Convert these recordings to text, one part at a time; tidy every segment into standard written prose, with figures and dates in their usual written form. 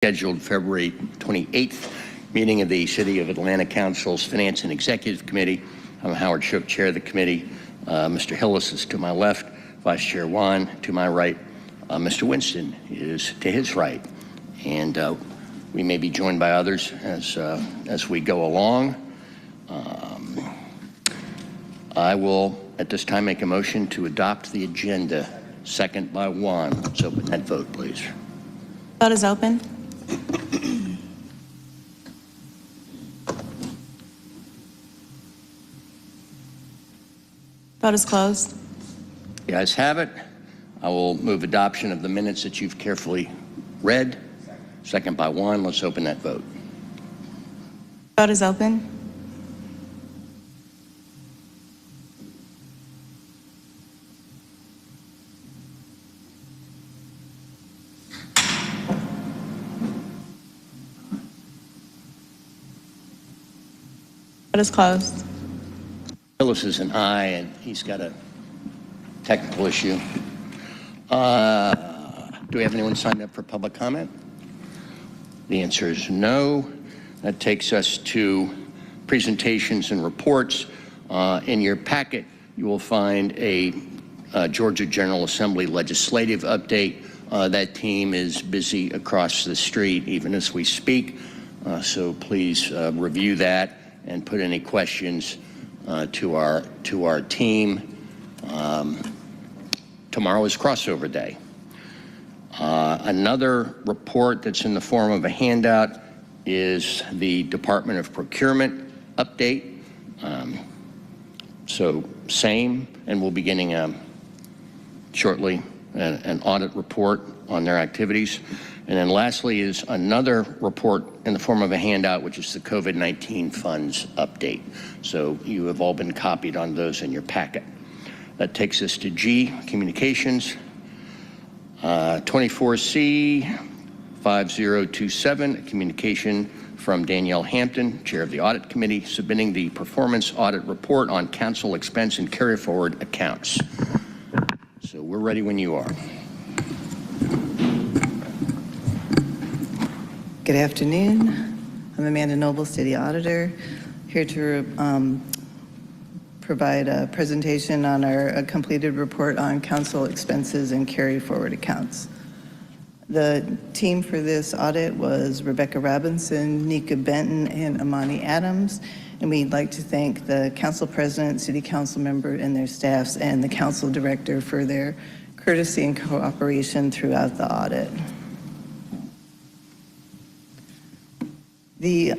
scheduled February 28th meeting of the City of Atlanta Council's Finance and Executive Committee. I'm Howard Shook, chair of the committee. Mr. Hillis is to my left, Vice Chair Wan to my right. Mr. Winston is to his right. And we may be joined by others as we go along. I will, at this time, make a motion to adopt the agenda. Second by Wan. Let's open that vote, please. Vote is open. Vote is closed. The ayes have it. I will move adoption of the minutes that you've carefully read. Second by Wan. Let's open that vote. Vote is open. Vote is closed. Hillis is an aye, and he's got a technical issue. Do we have anyone signed up for public comment? The answer is no. That takes us to presentations and reports. In your packet, you will find a Georgia General Assembly legislative update. That team is busy across the street even as we speak. So please review that and put any questions to our team. Tomorrow is crossover day. Another report that's in the form of a handout is the Department of Procurement update. So same, and we'll be getting shortly an audit report on their activities. And then lastly is another report in the form of a handout, which is the COVID-19 funds update. So you have all been copied on those in your packet. That takes us to G, communications. 24C 5027, a communication from Danielle Hampton, chair of the audit committee, submitting the performance audit report on council expense and carry forward accounts. So we're ready when you are. Good afternoon. I'm Amanda Noble, City Auditor, here to provide a presentation on our completed report on council expenses and carry forward accounts. The team for this audit was Rebecca Robinson, Nika Benton, and Amani Adams. And we'd like to thank the council president, city council member, and their staffs, and the council director for their courtesy and cooperation throughout the audit. We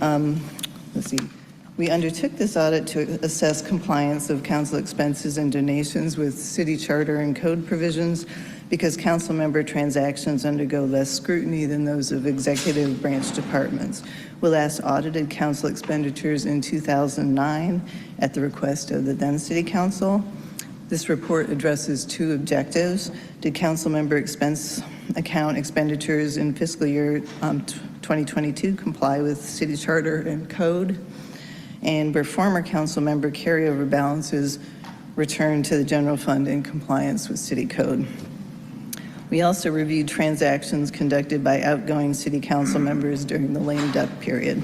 undertook this audit to assess compliance of council expenses and donations with city charter and code provisions because council member transactions undergo less scrutiny than those of executive branch departments. We last audited council expenditures in 2009 at the request of the then city council. This report addresses two objectives. Did council member expense account expenditures in fiscal year 2022 comply with city charter and code? And were former council member carryover balances returned to the general fund in compliance with city code? We also reviewed transactions conducted by outgoing city council members during the lame duck period.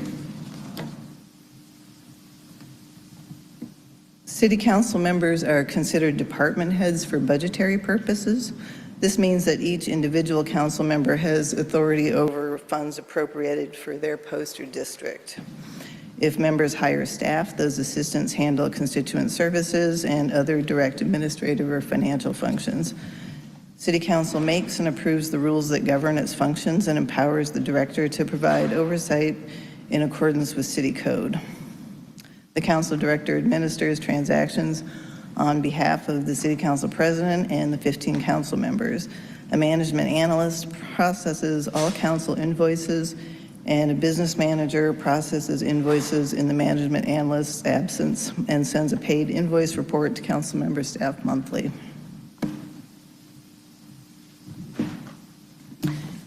City council members are considered department heads for budgetary purposes. This means that each individual council member has authority over funds appropriated for their post or district. If members hire staff, those assistants handle constituent services and other direct administrative or financial functions. City Council makes and approves the rules that govern its functions and empowers the director to provide oversight in accordance with city code. The council director administers transactions on behalf of the city council president and the 15 council members. A management analyst processes all council invoices, and a business manager processes invoices in the management analyst's absence and sends a paid invoice report to council member staff monthly.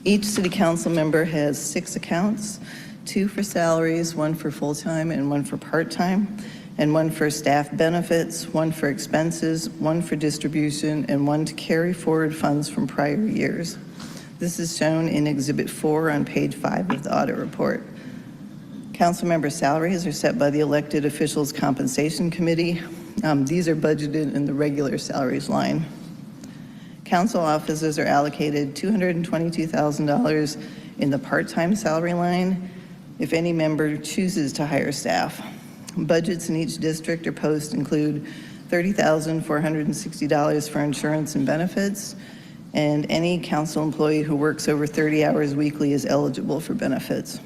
Each city council member has 6 accounts, 2 for salaries, 1 for full-time and 1 for part-time, and 1 for staff benefits, 1 for expenses, 1 for distribution, and 1 to carry forward funds from prior years. This is shown in Exhibit 4 on page 5 of the audit report. Council member salaries are set by the Elected Officials Compensation Committee. These are budgeted in the regular salaries line. Council offices are allocated $222,000 in the part-time salary line if any member chooses to hire staff. Budgets in each district or post include $30,460 for insurance and benefits, and any council employee who works over 30 hours weekly is eligible for benefits.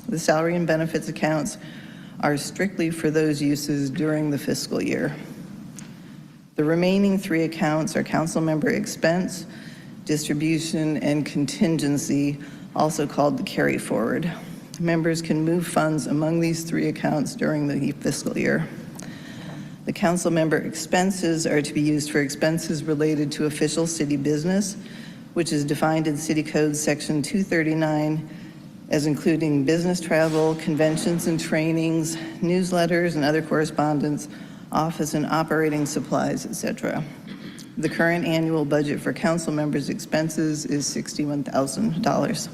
The salary and benefits accounts are strictly for those uses during the fiscal year. The remaining 3 accounts are council member expense, distribution, and contingency, also called the carry forward. Members can move funds among these 3 accounts during the fiscal year. The council member expenses are to be used for expenses related to official city business, which is defined in City Code Section 239 as including business travel, conventions and trainings, newsletters and other correspondence, office and operating supplies, etc. The current annual budget for council members' expenses is $61,000.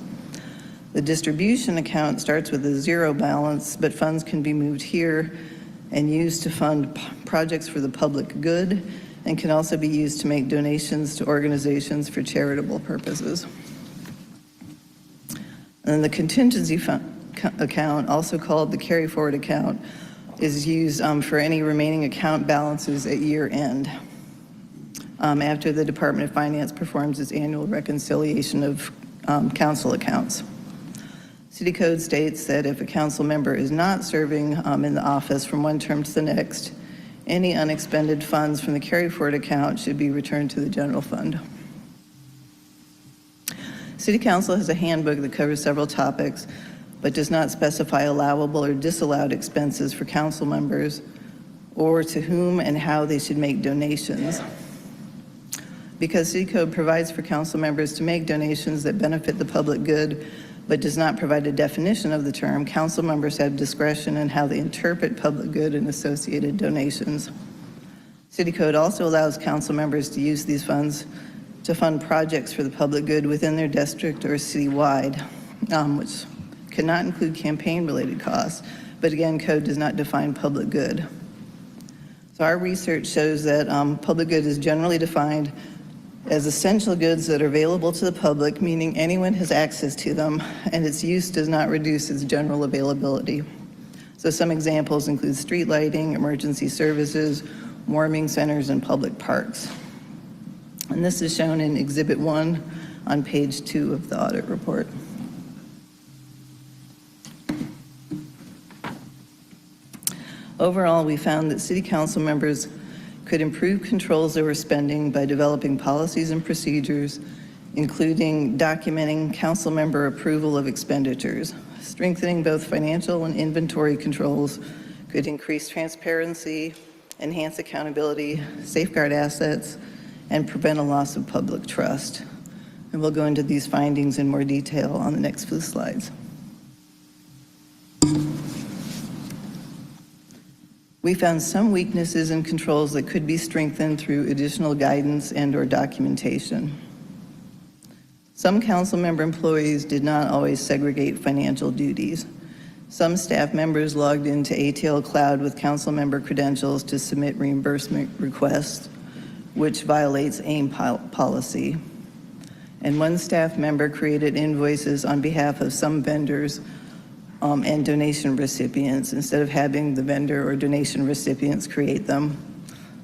The distribution account starts with a 0 balance, but funds can be moved here and used to fund projects for the public good, and can also be used to make donations to organizations for charitable purposes. And the contingency account, also called the carry forward account, is used for any remaining account balances at year end, after the Department of Finance performs its annual reconciliation of council accounts. City Code states that if a council member is not serving in the office from one term to the next, any unexpended funds from the carry forward account should be returned to the general fund. City Council has a handbook that covers several topics, but does not specify allowable or disallowed expenses for council members or to whom and how they should make donations. Because City Code provides for council members to make donations that benefit the public good, but does not provide a definition of the term, council members have discretion in how they interpret public good and associated donations. City Code also allows council members to use these funds to fund projects for the public good within their district or citywide, which cannot include campaign-related costs, but again, code does not define public good. So our research shows that public good is generally defined as essential goods that are available to the public, meaning anyone has access to them, and its use does not reduce its general availability. So some examples include street lighting, emergency services, warming centers, and public parks. And this is shown in Exhibit 1 on page 2 of the audit report. Overall, we found that City Council members could improve controls over spending by developing policies and procedures, including documenting council member approval of expenditures. Strengthening both financial and inventory controls could increase transparency, enhance accountability, safeguard assets, and prevent a loss of public trust. And we'll go into these findings in more detail on the next few slides. We found some weaknesses in controls that could be strengthened through additional guidance and/or documentation. Some council member employees did not always segregate financial duties. Some staff members logged into ATL Cloud with council member credentials to submit reimbursement requests, which violates AIM policy. And one staff member created invoices on behalf of some vendors and donation recipients instead of having the vendor or donation recipients create them,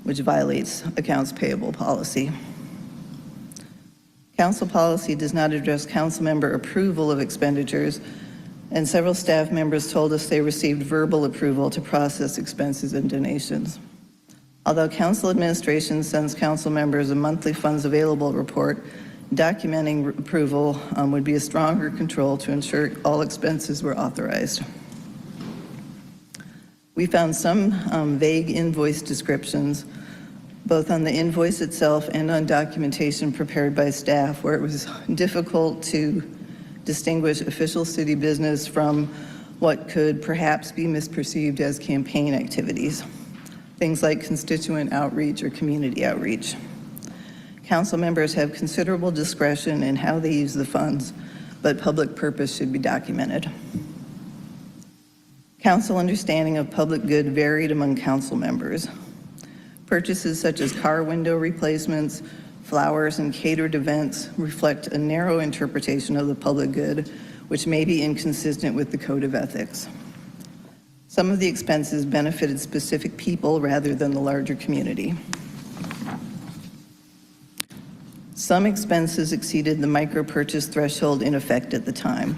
which violates accounts payable policy. Council policy does not address council member approval of expenditures, and several staff members told us they received verbal approval to process expenses and donations. Although council administration sends council members a monthly funds available report, documenting approval would be a stronger control to ensure all expenses were authorized. We found some vague invoice descriptions, both on the invoice itself and on documentation prepared by staff, where it was difficult to distinguish official city business from what could perhaps be misperceived as campaign activities, things like constituent outreach or community outreach. Council members have considerable discretion in how they use the funds, but public purpose should be documented. Council understanding of public good varied among council members. Purchases such as car window replacements, flowers, and catered events reflect a narrow interpretation of the public good, which may be inconsistent with the Code of Ethics. Some of the expenses benefited specific people rather than the larger community. Some expenses exceeded the micro-purchase threshold in effect at the time.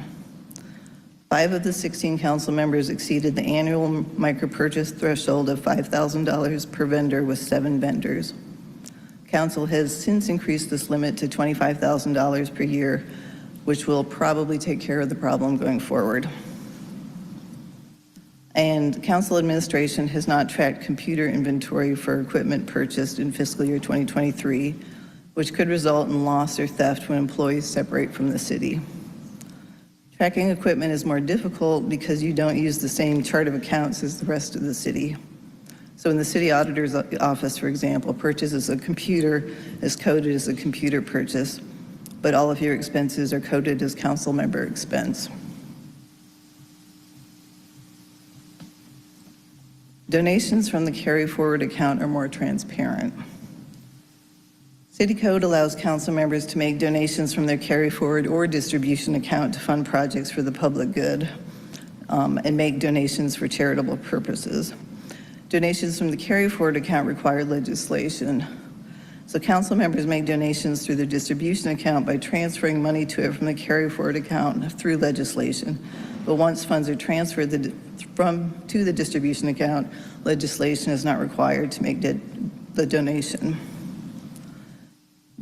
5 of the 16 council members exceeded the annual micro-purchase threshold of $5,000 per vendor with 7 vendors. Council has since increased this limit to $25,000 per year, which will probably take care of the problem going forward. And council administration has not tracked computer inventory for equipment purchased in fiscal year 2023, which could result in loss or theft when employees separate from the city. Tracking equipment is more difficult because you don't use the same chart of accounts as the rest of the city. So when the city auditor's office, for example, purchases a computer is coded as a computer purchase, but all of your expenses are coded as council member expense. Donations from the carry forward account are more transparent. City Code allows council members to make donations from their carry forward or distribution account to fund projects for the public good and make donations for charitable purposes. Donations from the carry forward account require legislation. So council members make donations through their distribution account by transferring money to it from the carry forward account through legislation. But once funds are transferred to the distribution account, legislation is not required to make the donation.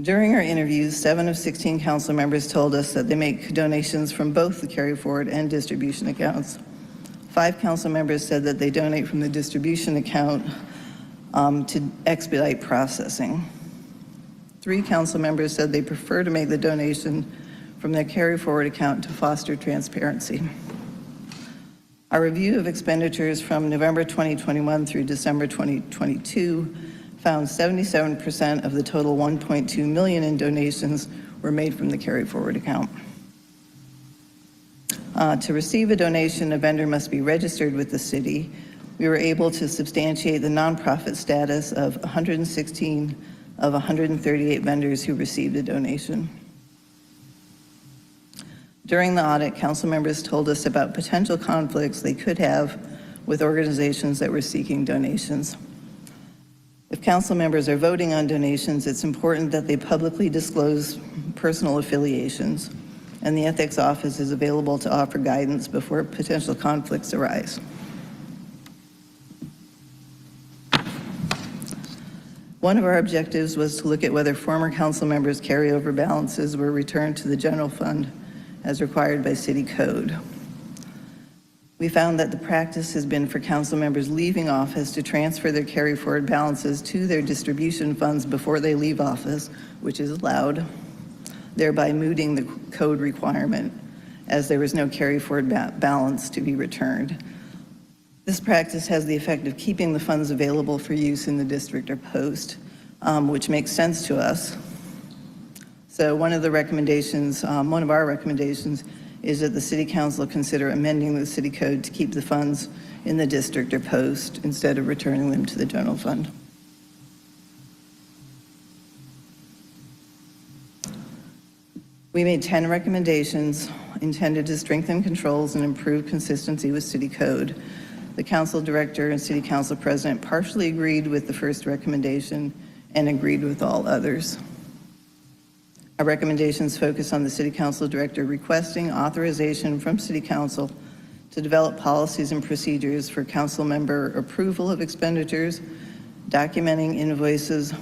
During our interviews, 7 of 16 council members told us that they make donations from both the carry forward and distribution accounts. 5 council members said that they donate from the distribution account to expedite processing. 3 council members said they prefer to make the donation from their carry forward account to foster transparency. Our review of expenditures from November 2021 through December 2022 found 77% of the total $1.2 million in donations were made from the carry forward account. To receive a donation, a vendor must be registered with the city. We were able to substantiate the nonprofit status of 116 of 138 vendors who received a donation. During the audit, council members told us about potential conflicts they could have with organizations that were seeking donations. If council members are voting on donations, it's important that they publicly disclose personal affiliations, and the Ethics Office is available to offer guidance before potential conflicts arise. One of our objectives was to look at whether former council members' carryover balances were returned to the general fund as required by city code. We found that the practice has been for council members leaving office to transfer their carry forward balances to their distribution funds before they leave office, which is allowed, thereby mooting the code requirement as there was no carry forward balance to be returned. This practice has the effect of keeping the funds available for use in the district or post, which makes sense to us. So one of our recommendations is that the City Council consider amending the city code to keep the funds in the district or post instead of returning them to the general fund. We made 10 recommendations intended to strengthen controls and improve consistency with city code. The council director and city council president partially agreed with the first recommendation and agreed with all others. Our recommendations focus on the city council director requesting authorization from city council to develop policies and procedures for council member approval of expenditures, documenting invoices,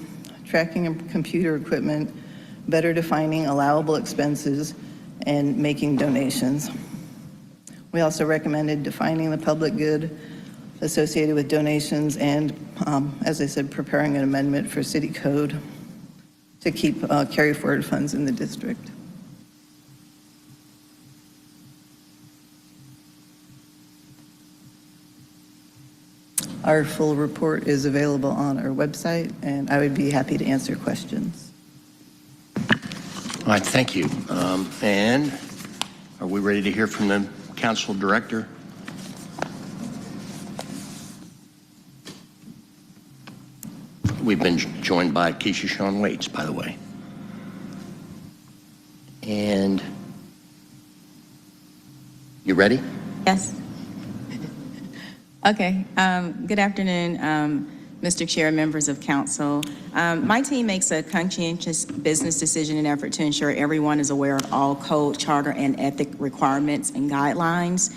tracking computer equipment, better defining allowable expenses, and making donations. We also recommended defining the public good associated with donations and, as I said, preparing an amendment for city code to keep carry forward funds in the district. Our full report is available on our website, and I would be happy to answer questions. All right, thank you. And are we ready to hear from the council director? We've been joined by Keisha Sean Waits, by the way. And you ready? Yes. Okay. Good afternoon, Mr. Chair, members of council. My team makes a conscientious business decision in an effort to ensure everyone is aware of all code, charter, and ethic requirements and guidelines.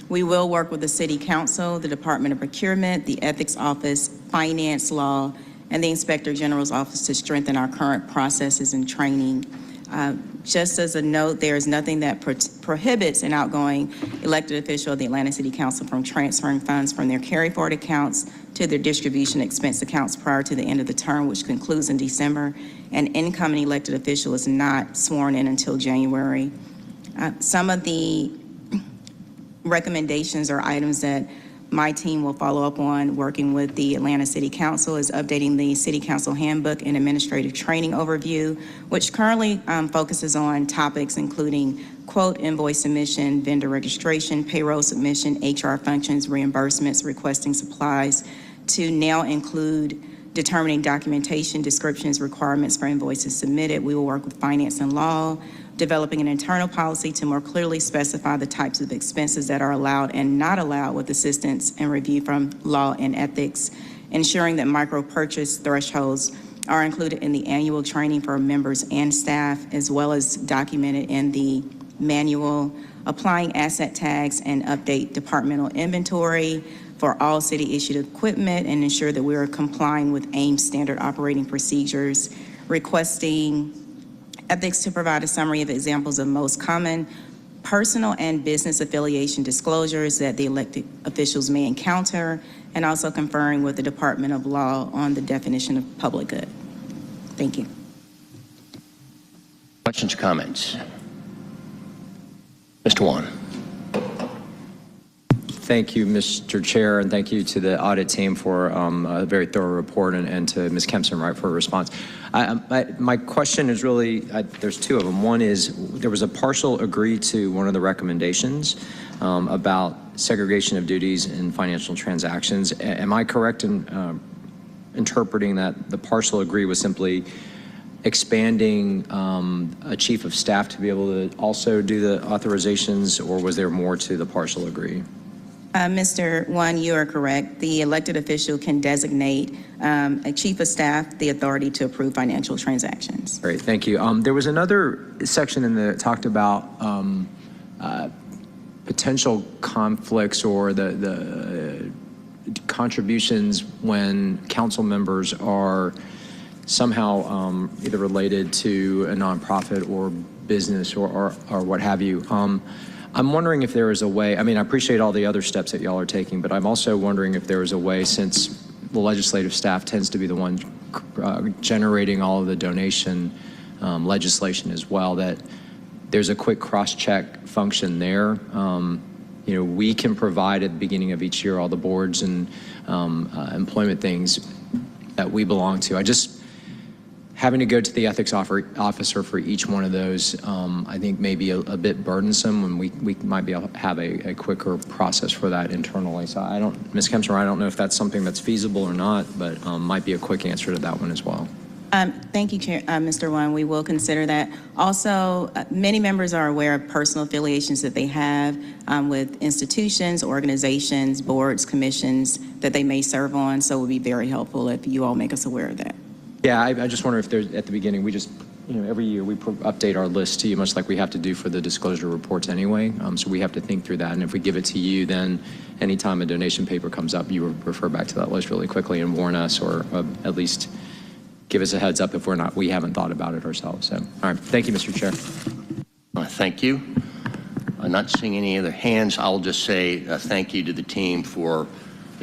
We will work with the City Council, the Department of Procurement, the Ethics Office, Finance Law, and the Inspector General's Office to strengthen our current processes and training. Just as a note, there is nothing that prohibits an outgoing elected official of the Atlanta City Council from transferring funds from their carry-forward accounts to their distribution expense accounts prior to the end of the term, which concludes in December. An incoming elected official is not sworn in until January. Some of the recommendations or items that my team will follow up on working with the Atlanta City Council is updating the City Council Handbook and Administrative Training Overview, which currently focuses on topics including quote, invoice submission, vendor registration, payroll submission, HR functions, reimbursements, requesting supplies, to now include determining documentation, descriptions, requirements for invoices submitted. We will work with Finance and Law, developing an internal policy to more clearly specify the types of expenses that are allowed and not allowed with assistance and review from Law and Ethics, ensuring that micro purchase thresholds are included in the annual training for members and staff, as well as documented in the manual, applying asset tags and update departmental inventory for all city-issued equipment and ensure that we are complying with AIM standard operating procedures, requesting ethics to provide a summary of examples of most common personal and business affiliation disclosures that the elected officials may encounter, and also conferring with the Department of Law on the definition of public good. Thank you. Questions, comments? Mr. Wan. Thank you, Mr. Chair, and thank you to the audit team for a very thorough report, and to Ms. Kempson-Wright for a response. My question is really, there's two of them. One is, there was a partial agree to one of the recommendations about segregation of duties in financial transactions. Am I correct in interpreting that the partial agree was simply expanding a chief of staff to be able to also do the authorizations, or was there more to the partial agree? Mr. One, you are correct. The elected official can designate a chief of staff the authority to approve financial transactions. Great, thank you. There was another section in that talked about potential conflicts or the contributions when council members are somehow either related to a nonprofit or business or what have you. I'm wondering if there is a way, I mean, I appreciate all the other steps that y'all are taking, but I'm also wondering if there is a way, since the legislative staff tends to be the one generating all of the donation legislation as well, that there's a quick cross-check function there. You know, we can provide at the beginning of each year all the boards and employment things that we belong to. I just, having to go to the ethics officer for each one of those, I think may be a bit burdensome, when we might be able to have a quicker process for that internally. So I don't, Ms. Kempson, I don't know if that's something that's feasible or not, but might be a quick answer to that one as well. Thank you, Chair, Mr. One. We will consider that. Also, many members are aware of personal affiliations that they have with institutions, organizations, boards, commissions that they may serve on. So it would be very helpful if you all make us aware of that. Yeah, I just wonder if there's, at the beginning, we just, you know, every year we update our list to you, much like we have to do for the disclosure reports anyway. So we have to think through that. And if we give it to you, then anytime a donation paper comes up, you refer back to that list really quickly and warn us, or at least give us a heads up if we haven't thought about it ourselves. So, all right. Thank you, Mr. Chair. Thank you. I'm not seeing any other hands. I'll just say thank you to the team for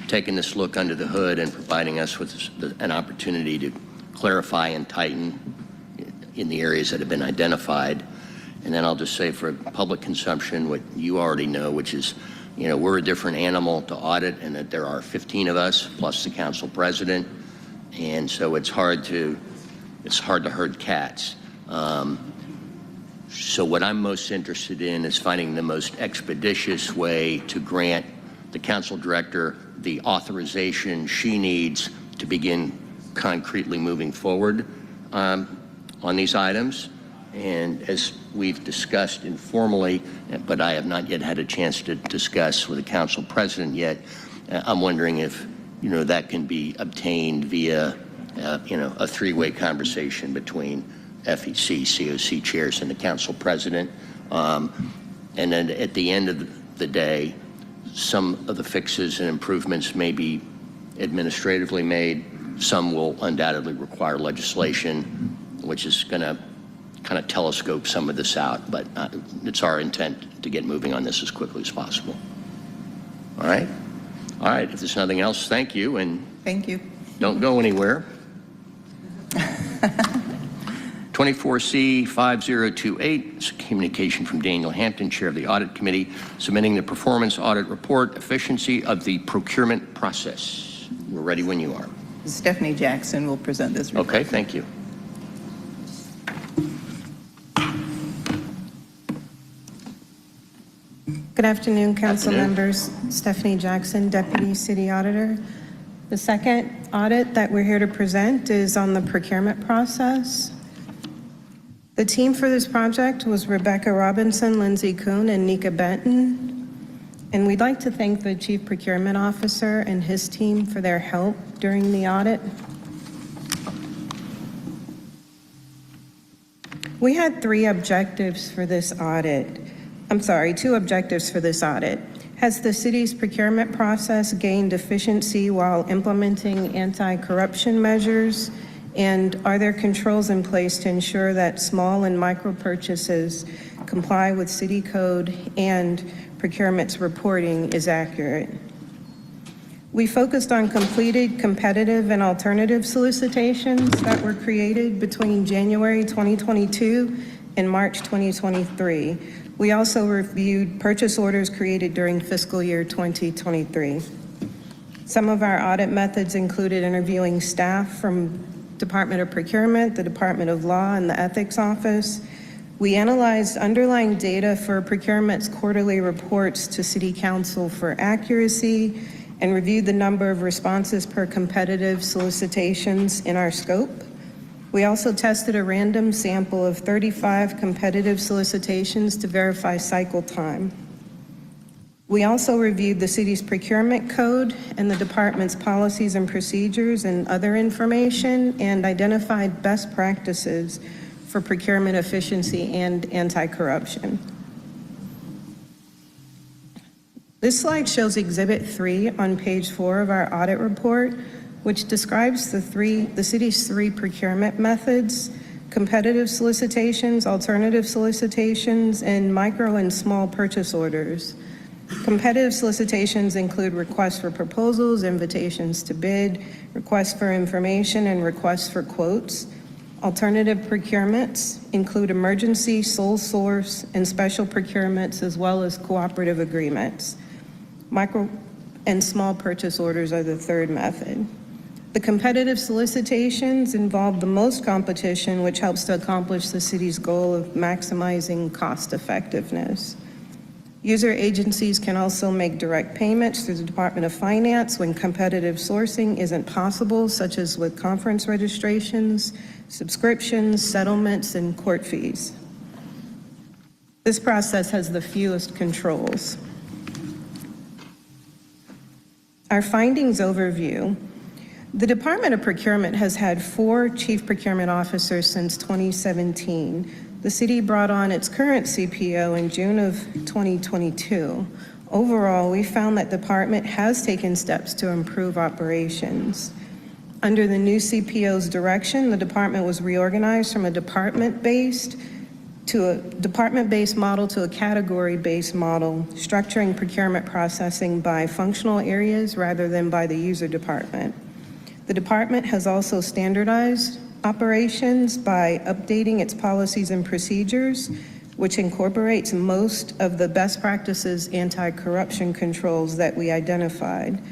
taking this look under the hood and providing us with an opportunity to clarify and tighten in the areas that have been identified. And then I'll just say, for public consumption, what you already know, which is, you know, we're a different animal to audit, and that there are 15 of us plus the council president. And so it's hard to herd cats. So what I'm most interested in is finding the most expeditious way to grant the council director the authorization she needs to begin concretely moving forward on these items. And as we've discussed informally, but I have not yet had a chance to discuss with the council president yet, I'm wondering if, that can be obtained via, a three-way conversation between FEC, COC chairs, and the council president. And then at the end of the day, some of the fixes and improvements may be administratively made. Some will undoubtedly require legislation, which is going to kind of telescope some of this out. But it's our intent to get moving on this as quickly as possible. All right? All right. If there's nothing else, thank you. And Thank you. don't go anywhere. 24C 5028, it's a communication from Daniel Hampton, Chair of the Audit Committee, submitting the performance audit report, efficiency of the procurement process. We're ready when you are. Stephanie Jackson will present this report. Okay, thank you. Good afternoon, council Afternoon. members. Stephanie Jackson, Deputy City Auditor. The second audit that we're here to present is on the procurement process. The team for this project was Rebecca Robinson, Lindsay Kuhn, and Nika Benton. And we'd like to thank the Chief Procurement Officer and his team for their help during the audit. We had two objectives for this audit. Has the city's procurement process gained efficiency while implementing anti-corruption measures? And are there controls in place to ensure that small and micro purchases comply with city code and procurement's reporting is accurate? We focused on completed competitive and alternative solicitations that were created between January 2022 and March 2023. We also reviewed purchase orders created during fiscal year 2023. Some of our audit methods included interviewing staff from Department of Procurement, the Department of Law, and the Ethics Office. We analyzed underlying data for procurement's quarterly reports to City Council for accuracy and reviewed the number of responses per competitive solicitations in our scope. We also tested a random sample of 35 competitive solicitations to verify cycle time. We also reviewed the city's procurement code and the department's policies and procedures and other information and identified best practices for procurement efficiency and anti-corruption. This slide shows Exhibit 3 on page 4 of our audit report, which describes the city's three procurement methods: competitive solicitations, alternative solicitations, and micro and small purchase orders. Competitive solicitations include requests for proposals, invitations to bid, requests for information, and requests for quotes. Alternative procurements include emergency, sole source, and special procurements, as well as cooperative agreements. Micro and small purchase orders are the third method. The competitive solicitations involve the most competition, which helps to accomplish the city's goal of maximizing cost effectiveness. User agencies can also make direct payments through the Department of Finance when competitive sourcing isn't possible, such as with conference registrations, subscriptions, settlements, and court fees. This process has the fewest controls. Our findings overview. The Department of Procurement has had 4 chief procurement officers since 2017. The city brought on its current CPO in June of 2022. Overall, we found that the department has taken steps to improve operations. Under the new CPO's direction, the department was reorganized from a department-based model to a category-based model, structuring procurement processing by functional areas rather than by the user department. The department has also standardized operations by updating its policies and procedures, which incorporates most of the best practices anti-corruption controls that we identified.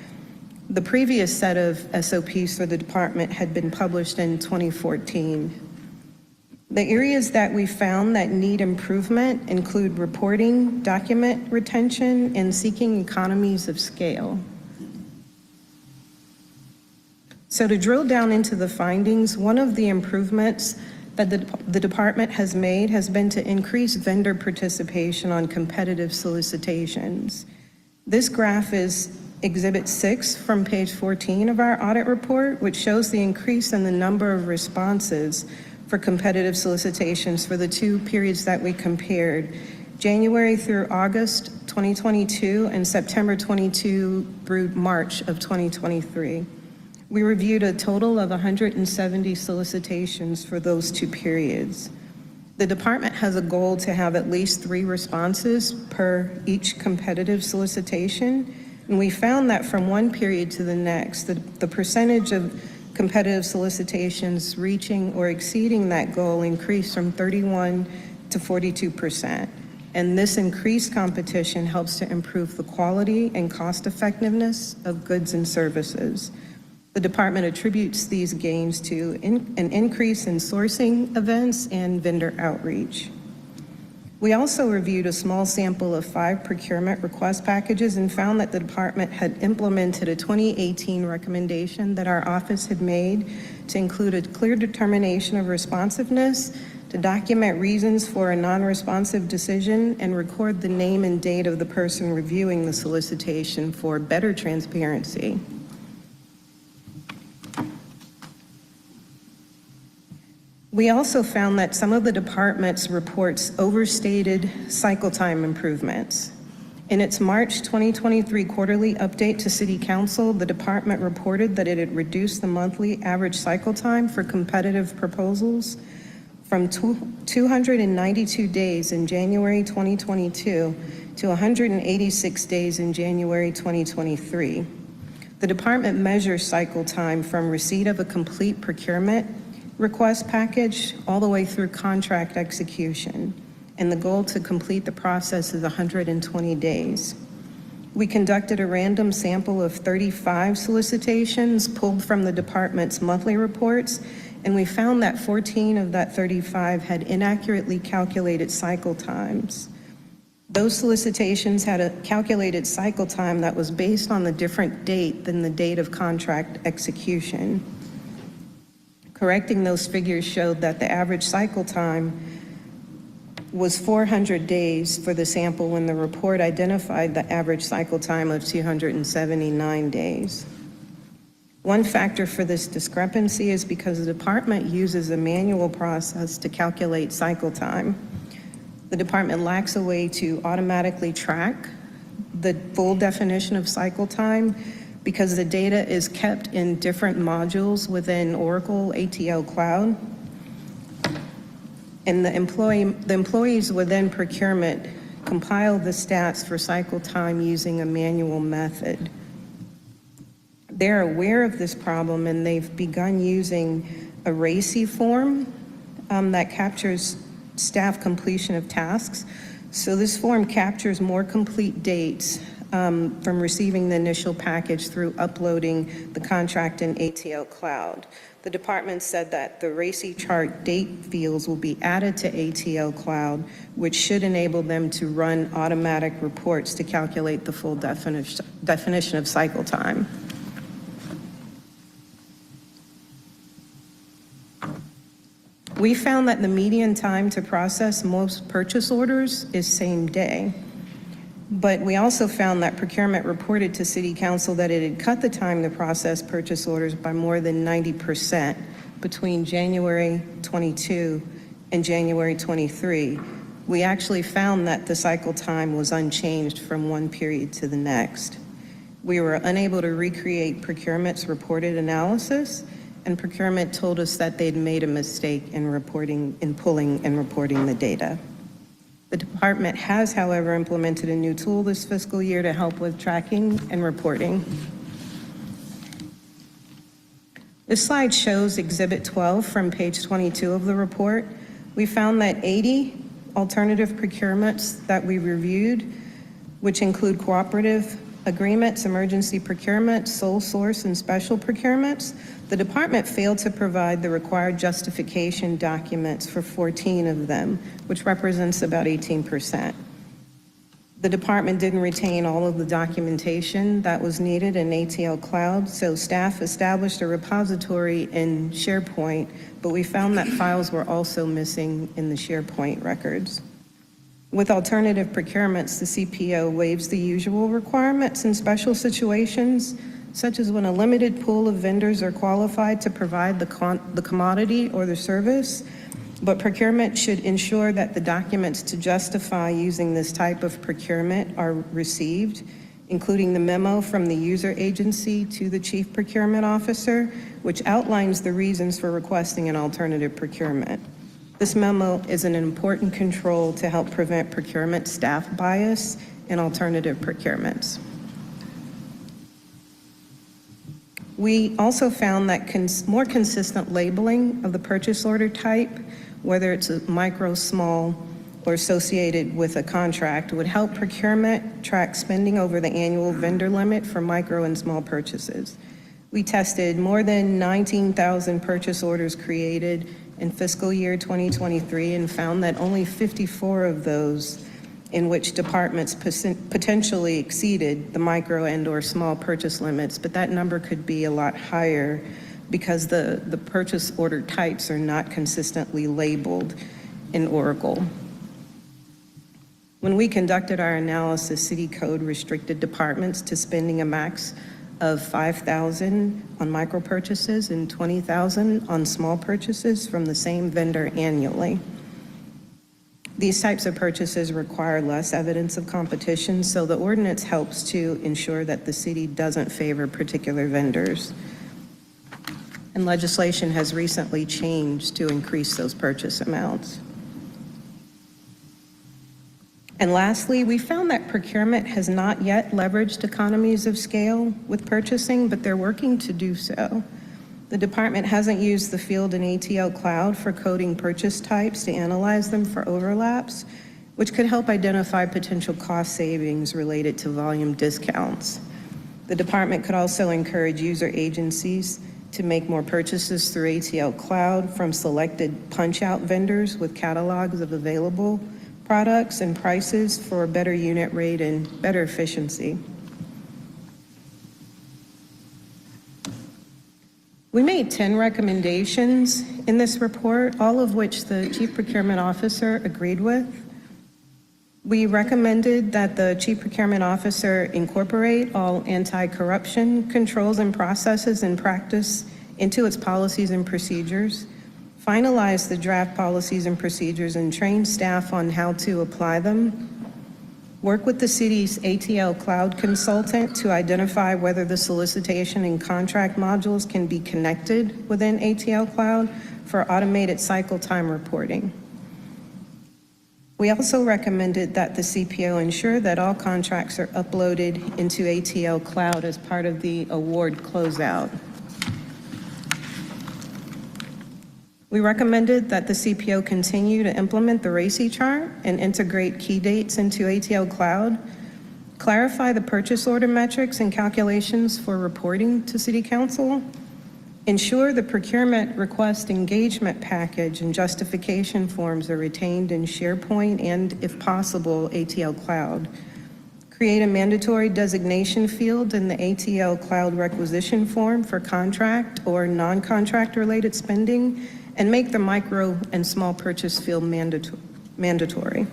The previous set of SOPs for the department had been published in 2014. The areas that we found that need improvement include reporting, document retention, and seeking economies of scale. So to drill down into the findings, one of the improvements that the department has made has been to increase vendor participation on competitive solicitations. This graph is Exhibit 6 from page 14 of our audit report, which shows the increase in the number of responses for competitive solicitations for the 2 periods that we compared, January through August 2022 and September 22 through March of 2023. We reviewed a total of 170 solicitations for those 2 periods. The department has a goal to have at least 3 responses per each competitive solicitation, and we found that from one period to the next, the percentage of competitive solicitations reaching or exceeding that goal increased from 31 to 42%. And this increased competition helps to improve the quality and cost effectiveness of goods and services. The department attributes these gains to an increase in sourcing events and vendor outreach. We also reviewed a small sample of 5 procurement request packages and found that the department had implemented a 2018 recommendation that our office had made to include a clear determination of responsiveness, to document reasons for a non-responsive decision, and record the name and date of the person reviewing the solicitation for better transparency. We also found that some of the department's reports overstated cycle time improvements. In its March 2023 quarterly update to City Council, the department reported that it had reduced the monthly average cycle time for competitive proposals from 292 days in January 2022 to 186 days in January 2023. The department measures cycle time from receipt of a complete procurement request package all the way through contract execution, and the goal to complete the process is 120 days. We conducted a random sample of 35 solicitations pulled from the department's monthly reports, and we found that 14 of that 35 had inaccurately calculated cycle times. Those solicitations had a calculated cycle time that was based on a different date than the date of contract execution. Correcting those figures showed that the average cycle time was 400 days for the sample when the report identified the average cycle time of 279 days. One factor for this discrepancy is because the department uses a manual process to calculate cycle time. The department lacks a way to automatically track the full definition of cycle time because the data is kept in different modules within Oracle ATL Cloud. And the employees within procurement compile the stats for cycle time using a manual method. They're aware of this problem, and they've begun using a RACI form that captures staff completion of tasks. So this form captures more complete dates from receiving the initial package through uploading the contract in ATL Cloud. The department said that the RACI chart date fields will be added to ATL Cloud, which should enable them to run automatic reports to calculate the full definition of cycle time. We found that the median time to process most purchase orders is same day. But we also found that procurement reported to City Council that it had cut the time to process purchase orders by more than 90% between January 22 and January 23. We actually found that the cycle time was unchanged from one period to the next. We were unable to recreate procurement's reported analysis, and procurement told us that they'd made a mistake in pulling and reporting the data. The department has, however, implemented a new tool this fiscal year to help with tracking and reporting. This slide shows Exhibit 12 from page 22 of the report. We found that 80 alternative procurements that we reviewed, which include cooperative agreements, emergency procurements, sole source, and special procurements, the department failed to provide the required justification documents for 14 of them, which represents about 18%. The department didn't retain all of the documentation that was needed in ATL Cloud, so staff established a repository in SharePoint, but we found that files were also missing in the SharePoint records. With alternative procurements, the CPO waives the usual requirements in special situations, such as when a limited pool of vendors are qualified to provide the commodity or the service, but procurement should ensure that the documents to justify using this type of procurement are received, including the memo from the user agency to the chief procurement officer, which outlines the reasons for requesting an alternative procurement. This memo is an important control to help prevent procurement staff bias in alternative procurements. We also found that more consistent labeling of the purchase order type, whether it's a micro, small, or associated with a contract, would help procurement track spending over the annual vendor limit for micro and small purchases. We tested more than 19,000 purchase orders created in fiscal year 2023 and found that only 54 of those in which departments potentially exceeded the micro and or small purchase limits, but that number could be a lot higher because the purchase order types are not consistently labeled in Oracle. When we conducted our analysis, City Code restricted departments to spending a max of $5,000 on micro purchases and $20,000 on small purchases from the same vendor annually. These types of purchases require less evidence of competition, so the ordinance helps to ensure that the city doesn't favor particular vendors. And legislation has recently changed to increase those purchase amounts. And lastly, we found that procurement has not yet leveraged economies of scale with purchasing, but they're working to do so. The department hasn't used the field in ATL Cloud for coding purchase types to analyze them for overlaps, which could help identify potential cost savings related to volume discounts. The department could also encourage user agencies to make more purchases through ATL Cloud from selected punch-out vendors with catalogs of available products and prices for a better unit rate and better efficiency. We made 10 recommendations in this report, all of which the Chief Procurement Officer agreed with. We recommended that the Chief Procurement Officer incorporate all anti-corruption controls and processes and practice into its policies and procedures, finalize the draft policies and procedures, and train staff on how to apply them, work with the city's ATL Cloud consultant to identify whether the solicitation and contract modules can be connected within ATL Cloud for automated cycle time reporting. We also recommended that the CPO ensure that all contracts are uploaded into ATL Cloud as part of the award closeout. We recommended that the CPO continue to implement the RACI chart and integrate key dates into ATL Cloud, clarify the purchase order metrics and calculations for reporting to City Council, ensure the procurement request engagement package and justification forms are retained in SharePoint and, if possible, ATL Cloud. Create a mandatory designation field in the ATL Cloud requisition form for contract or non-contract related spending, and make the micro and small purchase field mandatory.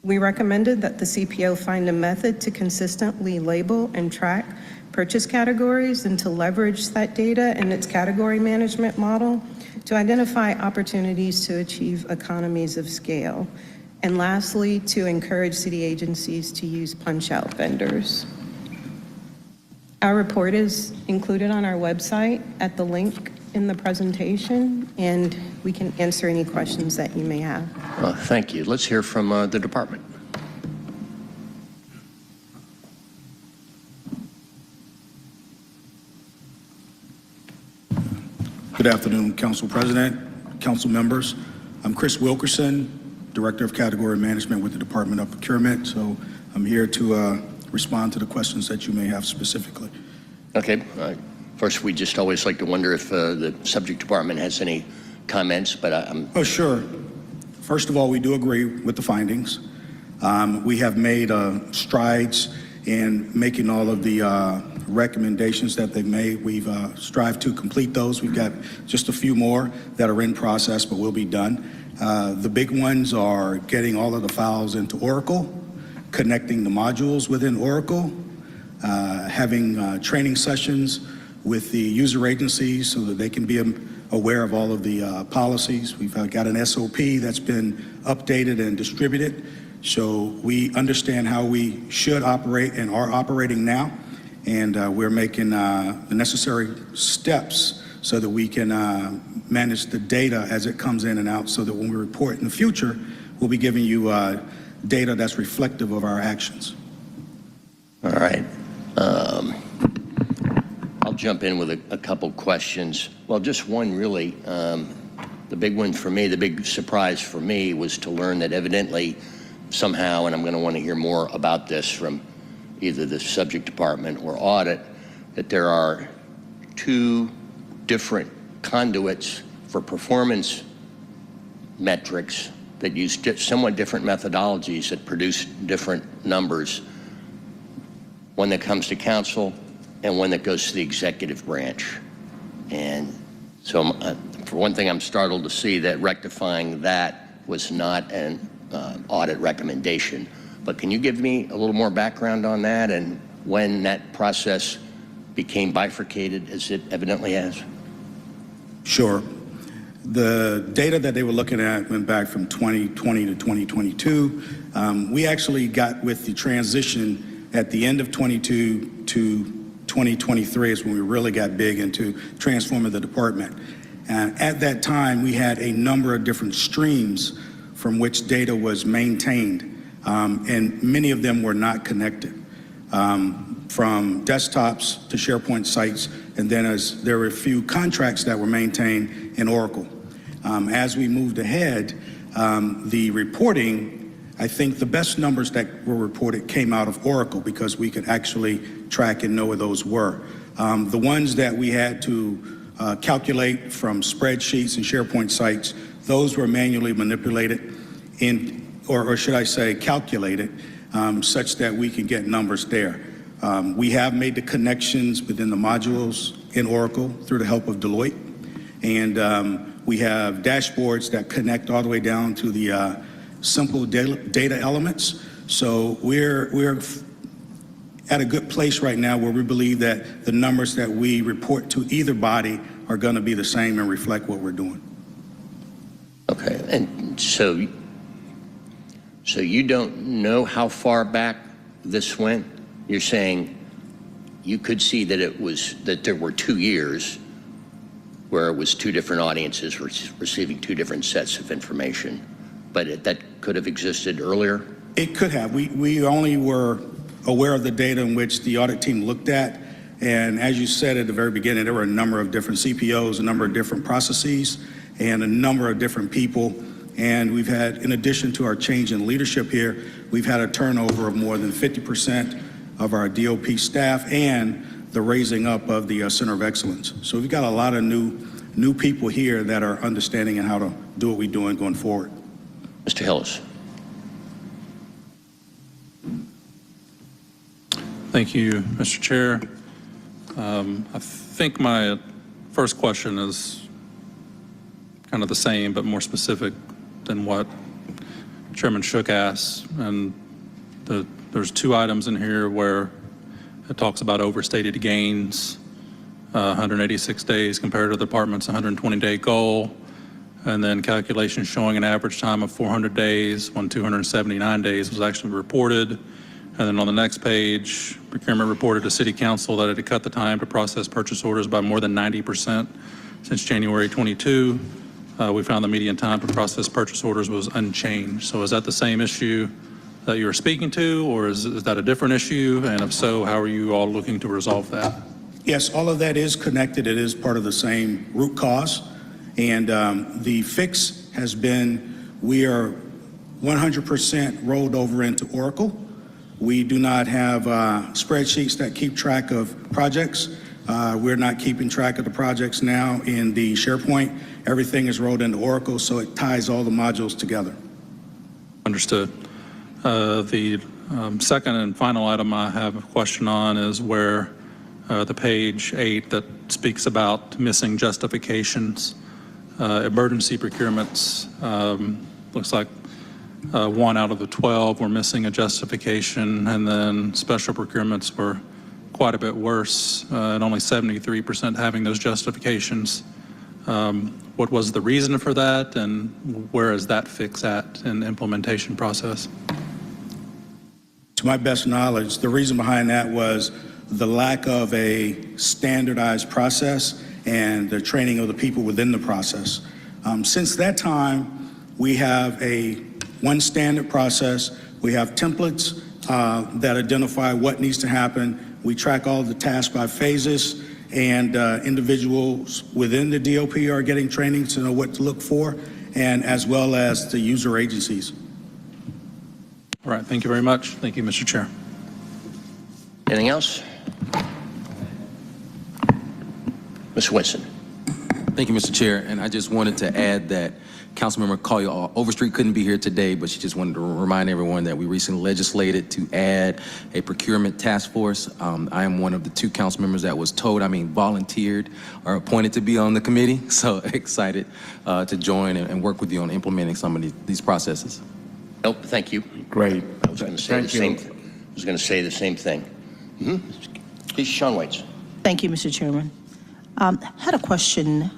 We recommended that the CPO find a method to consistently label and track purchase categories and to leverage that data in its category management model to identify opportunities to achieve economies of scale. And lastly, to encourage city agencies to use punch-out vendors. Our report is included on our website at the link in the presentation, and we can answer any questions that you may have. Thank you. Let's hear from the department. Good afternoon, Council President, Council members. I'm Chris Wilkerson, Director of Category Management with the Department of Procurement. So I'm here to respond to the questions that you may have specifically. Okay. First, we just always like to wonder if the subject department has any comments, but I'm... Oh, sure. First of all, we do agree with the findings. We have made strides in making all of the recommendations that they've made. We've strived to complete those. We've got just a few more that are in process, but will be done. The big ones are getting all of the files into Oracle, connecting the modules within Oracle, having training sessions with the user agencies so that they can be aware of all of the policies. We've got an SOP that's been updated and distributed. So we understand how we should operate and are operating now. And we're making the necessary steps so that we can manage the data as it comes in and out, so that when we report in the future, we'll be giving you data that's reflective of our actions. All right. I'll jump in with a couple questions. Well, just one really. The big one for me, the big surprise for me was to learn that evidently somehow, and I'm going to want to hear more about this from either the subject department or audit, that there are two different conduits for performance metrics that use somewhat different methodologies that produce different numbers. One that comes to council and one that goes to the executive branch. And so for one thing, I'm startled to see that rectifying that was not an audit recommendation. But can you give me a little more background on that and when that process became bifurcated, as it evidently has? Sure. The data that they were looking at went back from 2020 to 2022. We actually got with the transition at the end of 22 to 2023 is when we really got big into transforming the department. And at that time, we had a number of different streams from which data was maintained, and many of them were not connected, from desktops to SharePoint sites, and then as there were a few contracts that were maintained in Oracle. As we moved ahead, the reporting, I think the best numbers that were reported came out of Oracle because we could actually track and know where those were. The ones that we had to calculate from spreadsheets and SharePoint sites, those were manually manipulated or should I say calculated, such that we can get numbers there. We have made the connections within the modules in Oracle through the help of Deloitte, and we have dashboards that connect all the way down to the simple data elements. So we're at a good place right now where we believe that the numbers that we report to either body are going to be the same and reflect what we're doing. Okay, and so you don't know how far back this went? You're saying you could see that there were 2 years where it was two different audiences receiving two different sets of information, but that could have existed earlier? It could have. We only were aware of the data in which the audit team looked at, and as you said at the very beginning, there were a number of different CPOs, a number of different processes, and a number of different people. And we've had, in addition to our change in leadership here, we've had a turnover of more than 50% of our DOP staff and the raising up of the Center of Excellence. So we've got a lot of new people here that are understanding and how to do what we're doing going forward. Mr. Hillis. Thank you, Mr. Chair. I think my first question is kind of the same, but more specific than what Chairman Shook asked. And there's two items in here where it talks about overstated gains, 186 days compared to the department's 120-day goal, and then calculations showing an average time of 400 days when 279 days was actually reported. And then on the next page, procurement reported to City Council that it had cut the time to process purchase orders by more than 90% since January 22. We found the median time to process purchase orders was unchanged. So is that the same issue that you were speaking to, or is that a different issue? And if so, how are you all looking to resolve that? Yes, all of that is connected. It is part of the same root cause. And the fix has been, we are 100% rolled over into Oracle. We do not have spreadsheets that keep track of projects. We're not keeping track of the projects now in the SharePoint. Everything is rolled into Oracle, so it ties all the modules together. Understood. The second and final item I have a question on is where the page 8 that speaks about missing justifications. Emergency procurements, looks like 1 out of the 12 were missing a justification, and then special procurements were quite a bit worse, and only 73% having those justifications. What was the reason for that, and where is that fix at in the implementation process? To my best knowledge, the reason behind that was the lack of a standardized process and the training of the people within the process. Since that time, we have one standard process. We have templates that identify what needs to happen. We track all the tasks by phases, and individuals within the DOP are getting training to know what to look for, and as well as the user agencies. All right, thank you very much. Thank you, Mr. Chair. Anything else? Ms. Winston. Thank you, Mr. Chair. And I just wanted to add that Councilmember Collier Overstreet couldn't be here today, but she just wanted to remind everyone that we recently legislated to add a procurement task force. I am one of the 2 council members that was volunteered or appointed to be on the committee. So excited to join and work with you on implementing some of these processes. Oh, thank you. Great. I was going to say the same thing. Please, Sean Waits. Thank you, Mr. Chairman. Had a question.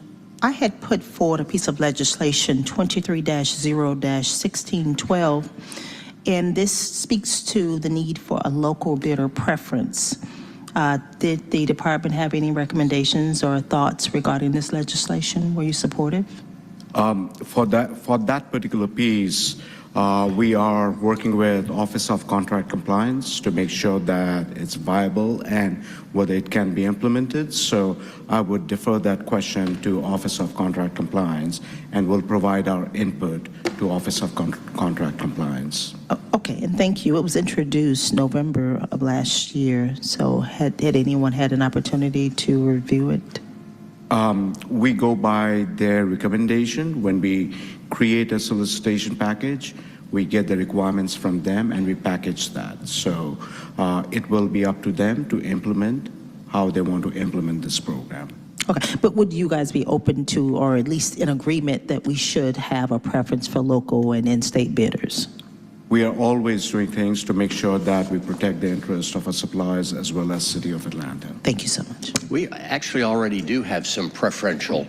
I had put forward a piece of legislation, 23-0-1612, and this speaks to the need for a local bidder preference. Did the department have any recommendations or thoughts regarding this legislation? Were you supportive? For that particular piece, we are working with Office of Contract Compliance to make sure that it's viable and whether it can be implemented. So I would defer that question to Office of Contract Compliance, and we'll provide our input to Office of Contract Compliance. Okay, and thank you. It was introduced November of last year. So had anyone had an opportunity to review it? We go by their recommendation. When we create a solicitation package, we get the requirements from them and we package that. So it will be up to them to implement how they want to implement this program. Okay, but would you guys be open to, or at least in agreement, that we should have a preference for local and in-state bidders? We are always doing things to make sure that we protect the interest of our suppliers as well as City of Atlanta. Thank you so much. We actually already do have some preferential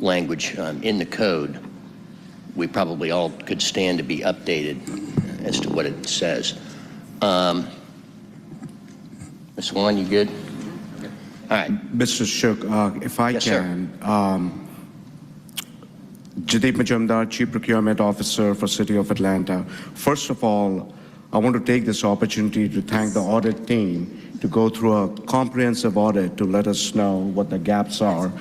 language in the code. We probably all could stand to be updated as to what it says. Ms. Swan, you good? All right. Mr. Shook, if I Yes, can, Jadeep Majumdar, Chief Procurement Officer for City of Atlanta. First of all, I want to take this opportunity to thank the audit team to go through a comprehensive audit to let us know what the gaps are.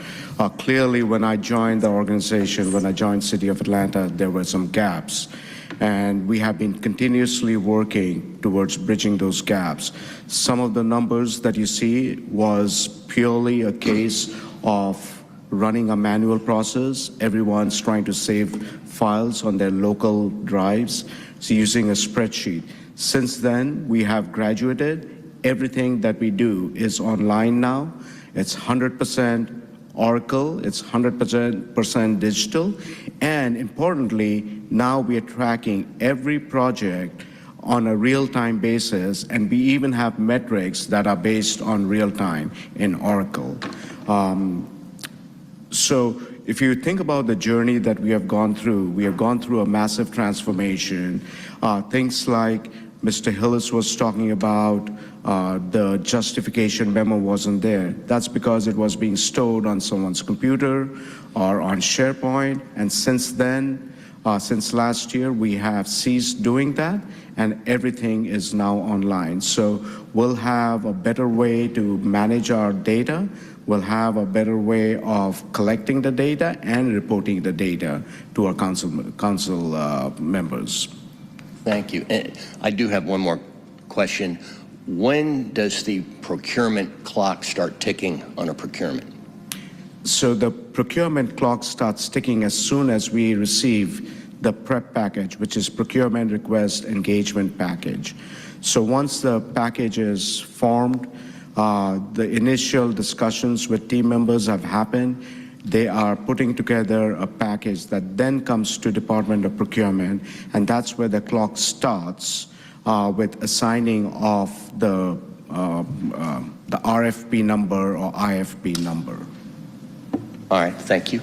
Clearly, when I joined the organization, when I joined City of Atlanta, there were some gaps. And we have been continuously working towards bridging those gaps. Some of the numbers that you see was purely a case of running a manual process. Everyone's trying to save files on their local drives, so using a spreadsheet. Since then, we have graduated. Everything that we do is online now. It's 100% Oracle, it's 100% digital, and importantly, now we are tracking every project on a real-time basis, and we even have metrics that are based on real-time in Oracle. So if you think about the journey that we have gone through a massive transformation. Things like Mr. Hillis was talking about, the justification memo wasn't there. That's because it was being stored on someone's computer or on SharePoint. And since then, since last year, we have ceased doing that, and everything is now online. So we'll have a better way to manage our data. We'll have a better way of collecting the data and reporting the data to our council members. Thank you. I do have one more question. When does the procurement clock start ticking on a procurement? So the procurement clock starts ticking as soon as we receive the prep package, which is procurement request engagement package. So once the package is formed, the initial discussions with team members have happened. They are putting together a package that then comes to Department of Procurement, and that's where the clock starts with assigning of the RFP number or IFP number. All right, thank you.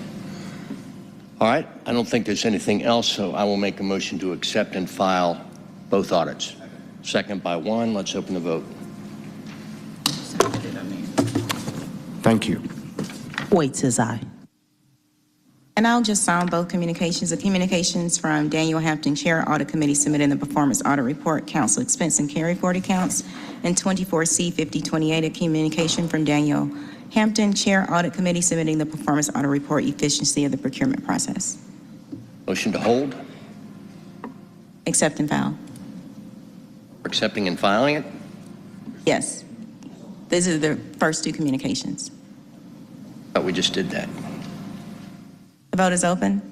All right, I don't think there's anything else, so I will make a motion to accept and file both audits. Second by Juan. Let's open the vote. Thank you. Wait, says aye. And I'll just sign both communications. The communications from Daniel Hampton, Chair, Audit Committee, submitting the performance audit report, council expense and carry forward accounts, and 24C 5028, a communication from Daniel Hampton, Chair, Audit Committee, submitting the performance audit report, efficiency of the procurement process. Motion to hold, Accept and file. accepting and filing it. Yes. These are the first two communications. But we just did that. The vote is open.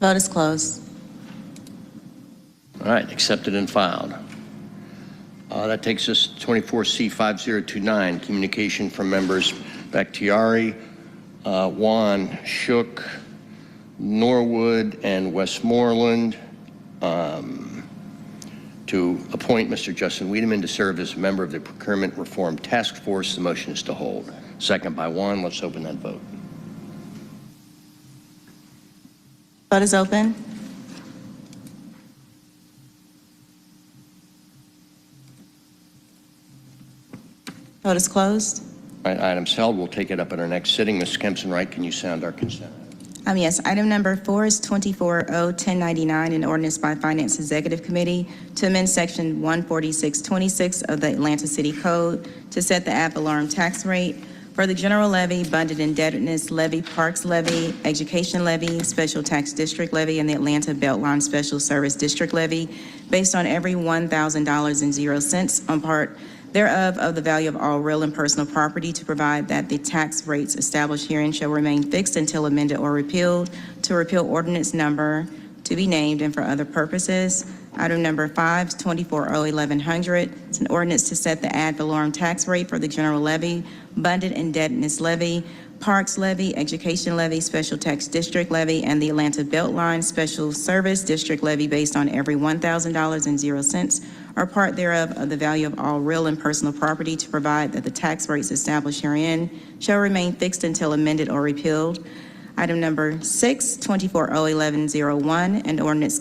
Vote is closed. All right, accepted and filed. That takes us to 24C 5029, communication from members Bakhtiari, Juan, Shook, Norwood, and Westmoreland to appoint Mr. Justin Wiedemann to serve as a member of the Procurement Reform Task Force. The motion is to hold. Second by Juan. Let's open that vote. Vote is open. Vote is closed. All right, items held. We'll take it up at our next sitting. Ms. Kempson-Wright, can you sound our consent? Yes, item number 4 is 24-0-1099, an ordinance by Finance Executive Committee to amend section 14626 of the Atlanta City Code to set the ad valorem tax rate for the general levy, budget indebtedness levy, parks levy, education levy, special tax district levy, and the Atlanta Beltline Special Service District levy based on every $1,000.00 on part thereof of the value of all real and personal property, to provide that the tax rates established herein shall remain fixed until amended or repealed, to repeal ordinance number to be named and for other purposes. Item number 5 is 24-0-1100. It's an ordinance to set the ad valorem tax rate for the general levy, budget indebtedness levy, parks levy, education levy, special tax district levy, and the Atlanta Beltline Special Service District levy based on every $1,000.00 or part thereof of the value of all real and personal property, to provide that the tax rates established herein shall remain fixed until amended or repealed. Item number 6, 24-0-1101, an ordinance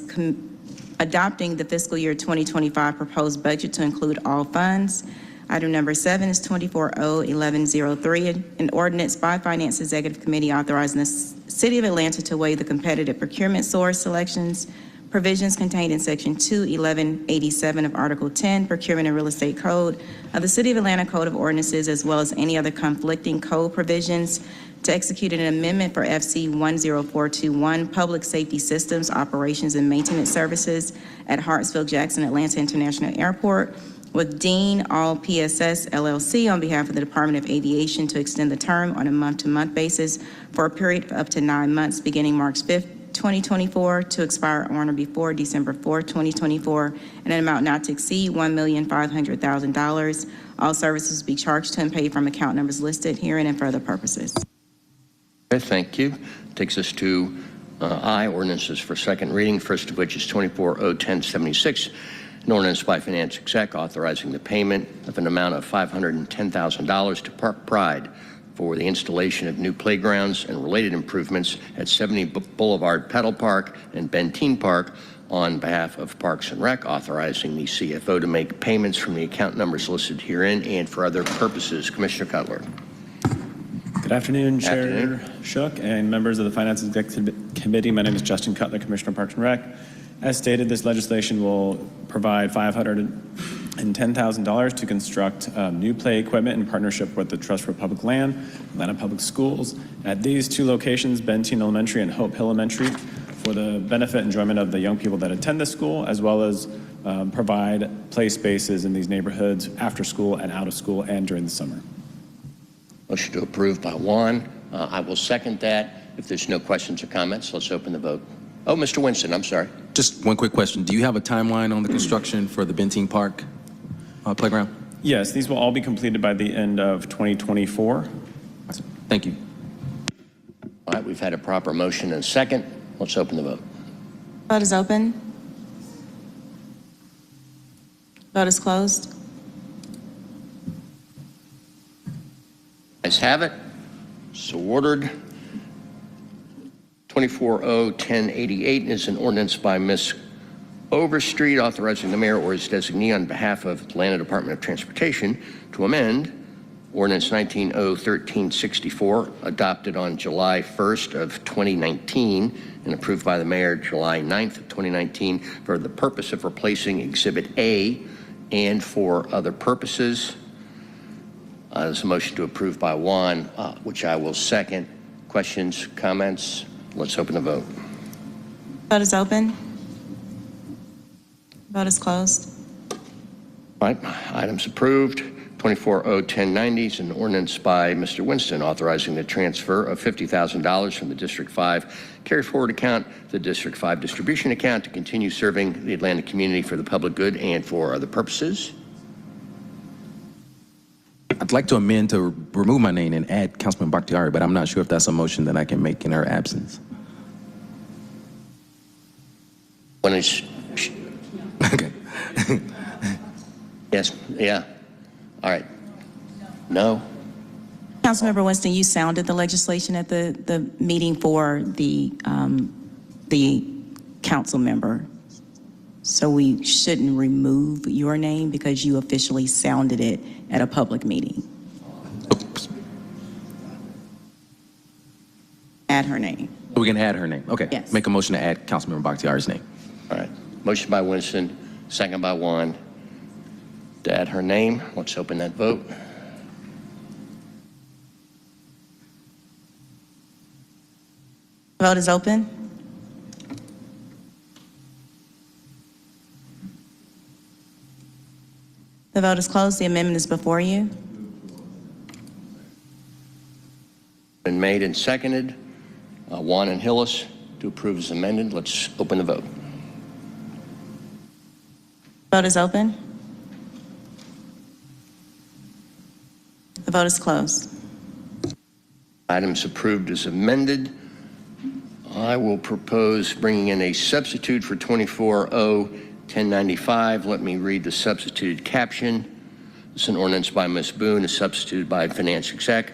adopting the fiscal year 2025 proposed budget to include all funds. Item number 7 is 24-0-1103, an ordinance by Finance Executive Committee authorizing the City of Atlanta to waive the competitive procurement source selections provisions contained in Section 21187 of Article 10, Procurement and Real Estate Code of the City of Atlanta Code of Ordinances, as well as any other conflicting code provisions, to execute an amendment for FC 10421, Public Safety Systems, Operations and Maintenance Services at Hartsfield-Jackson Atlanta International Airport, with Dean All PSS LLC on behalf of the Department of Aviation, to extend the term on a month-to-month basis for a period of up to 9 months beginning March 5th, 2024, to expire on or before December 4th, 2024, in an amount not to exceed $1,500,000. All services be charged to and paid from account numbers listed herein and for other purposes. Okay, thank you. Takes us to I, ordinances for second reading, first of which is 24-0-1076, an ordinance by Finance Exec authorizing the payment of an amount of $510,000 to Park Pride for the installation of new playgrounds and related improvements at 70 Boulevard Pedal Park and Benteen Park on behalf of Parks and Rec, authorizing the CFO to make payments from the account numbers listed herein and for other purposes. Commissioner Cutler. Good afternoon, Chair Shook and members of the Finance Executive Committee. My name is Justin Cutler, Commissioner of Parks and Rec. As stated, this legislation will provide and $10,000 to construct new play equipment in partnership with the Trust for Public Land, Atlanta Public Schools, at these two locations, Benteen Elementary and Hope Hill Elementary, for the benefit and enjoyment of the young people that attend the school, as well as provide play spaces in these neighborhoods after school and out of school and during the summer. Motion to approve by Juan. I will second that. If there's no questions or comments, let's open the vote. Oh, Mr. Winston, I'm sorry. Just one quick question. Do you have a timeline on the construction for the Benteen Park playground? Yes, these will all be completed by the end of 2024. Thank you. All right, we've had a proper motion and a second. Let's open the vote. Vote is open. Vote is closed. Ayes have it. So ordered. 24-0-1088 is an ordinance by Ms. Overstreet authorizing the mayor or his designee on behalf of Atlanta Department of Transportation to amend Ordinance 19-0-1364, adopted on July 1st of 2019 and approved by the mayor July 9th of 2019 for the purpose of replacing Exhibit A and for other purposes. There's a motion to approve by Juan, which I will second. Questions, comments? Let's open the vote. Vote is open. Vote is closed. All right, items approved. 24-0-1090 is an ordinance by Mr. Winston authorizing the transfer of $50,000 from the District 5 carry forward account to the District 5 distribution account to continue serving the Atlanta community for the public good and for other purposes. I'd like to amend to remove my name and add Councilman Bakhtiari, but I'm not sure if that's a motion that I can make in her absence. When is, Okay. yes, yeah. All right. No? Councilmember Winston, you sounded the legislation at the meeting for the council member. So we shouldn't remove your name because you officially sounded it at a public meeting. Oops. Add her name. We can add her name. Okay. Yes. Make a motion to add Councilmember Bakhtiari's name. All right. Motion by Winston, second by Juan. To add her name, let's open that vote. Vote is open. The vote is closed. The amendment is before you. Been made and seconded. Juan and Hillis to approve as amended. Let's open the vote. Vote is open. The vote is closed. Items approved as amended. I will propose bringing in a substitute for 24-0-1095. Let me read the substituted caption. It's an ordinance by Ms. Boone, is substituted by Finance Exec,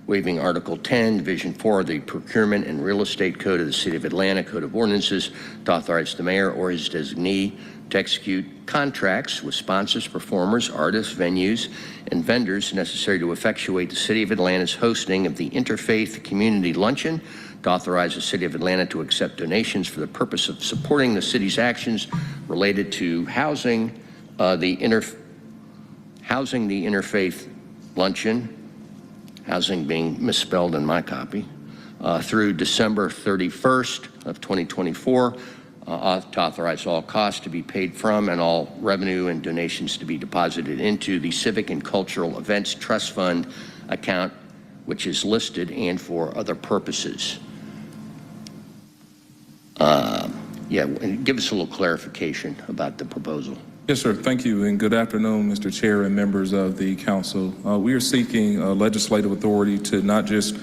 waiving Article 10, Division 4 of the Procurement and Real Estate Code of the City of Atlanta Code of Ordinances to authorize the mayor or his designee to execute contracts with sponsors, performers, artists, venues, and vendors necessary to effectuate the City of Atlanta's hosting of the Interfaith Community Luncheon, to authorize the City of Atlanta to accept donations for the purpose of supporting the city's actions related to housing the Interfaith Luncheon, housing being misspelled in my copy, through December 31st of 2024, to authorize all costs to be paid from and all revenue and donations to be deposited into the Civic and Cultural Events Trust Fund account, which is listed, and for other purposes. Give us a little clarification about the proposal. Yes, sir. Thank you, and good afternoon, Mr. Chair and members of the council. We are seeking legislative authority to not just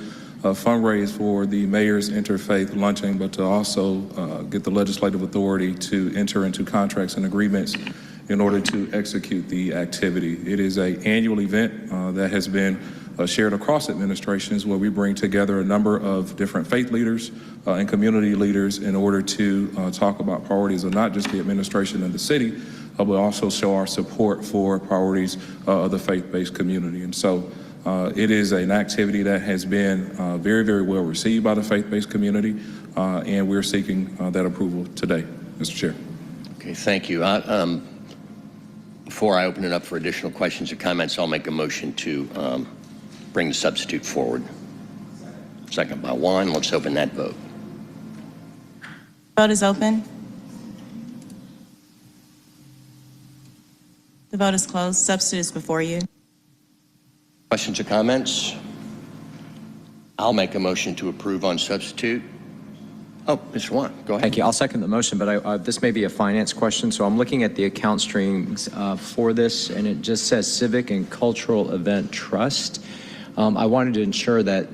fundraise for the mayor's interfaith luncheon, but to also get the legislative authority to enter into contracts and agreements in order to execute the activity. It is an annual event that has been shared across administrations, where we bring together a number of different faith leaders and community leaders in order to talk about priorities of not just the administration and the city, but also show our support for priorities of the faith-based community. And so it is an activity that has been very, very well received by the faith-based community, and we're seeking that approval today, Mr. Chair. Okay, thank you. Before I open it up for additional questions or comments, I'll make a motion to bring the substitute forward. Second by Juan. Let's open that vote. Vote is open. The vote is closed. Substitute is before you. Questions or comments? I'll make a motion to approve on substitute. Oh, Mr. Juan, go ahead. Thank you. I'll second the motion, but this may be a finance question. So I'm looking at the account streams for this, and it just says Civic and Cultural Event Trust. I wanted to ensure that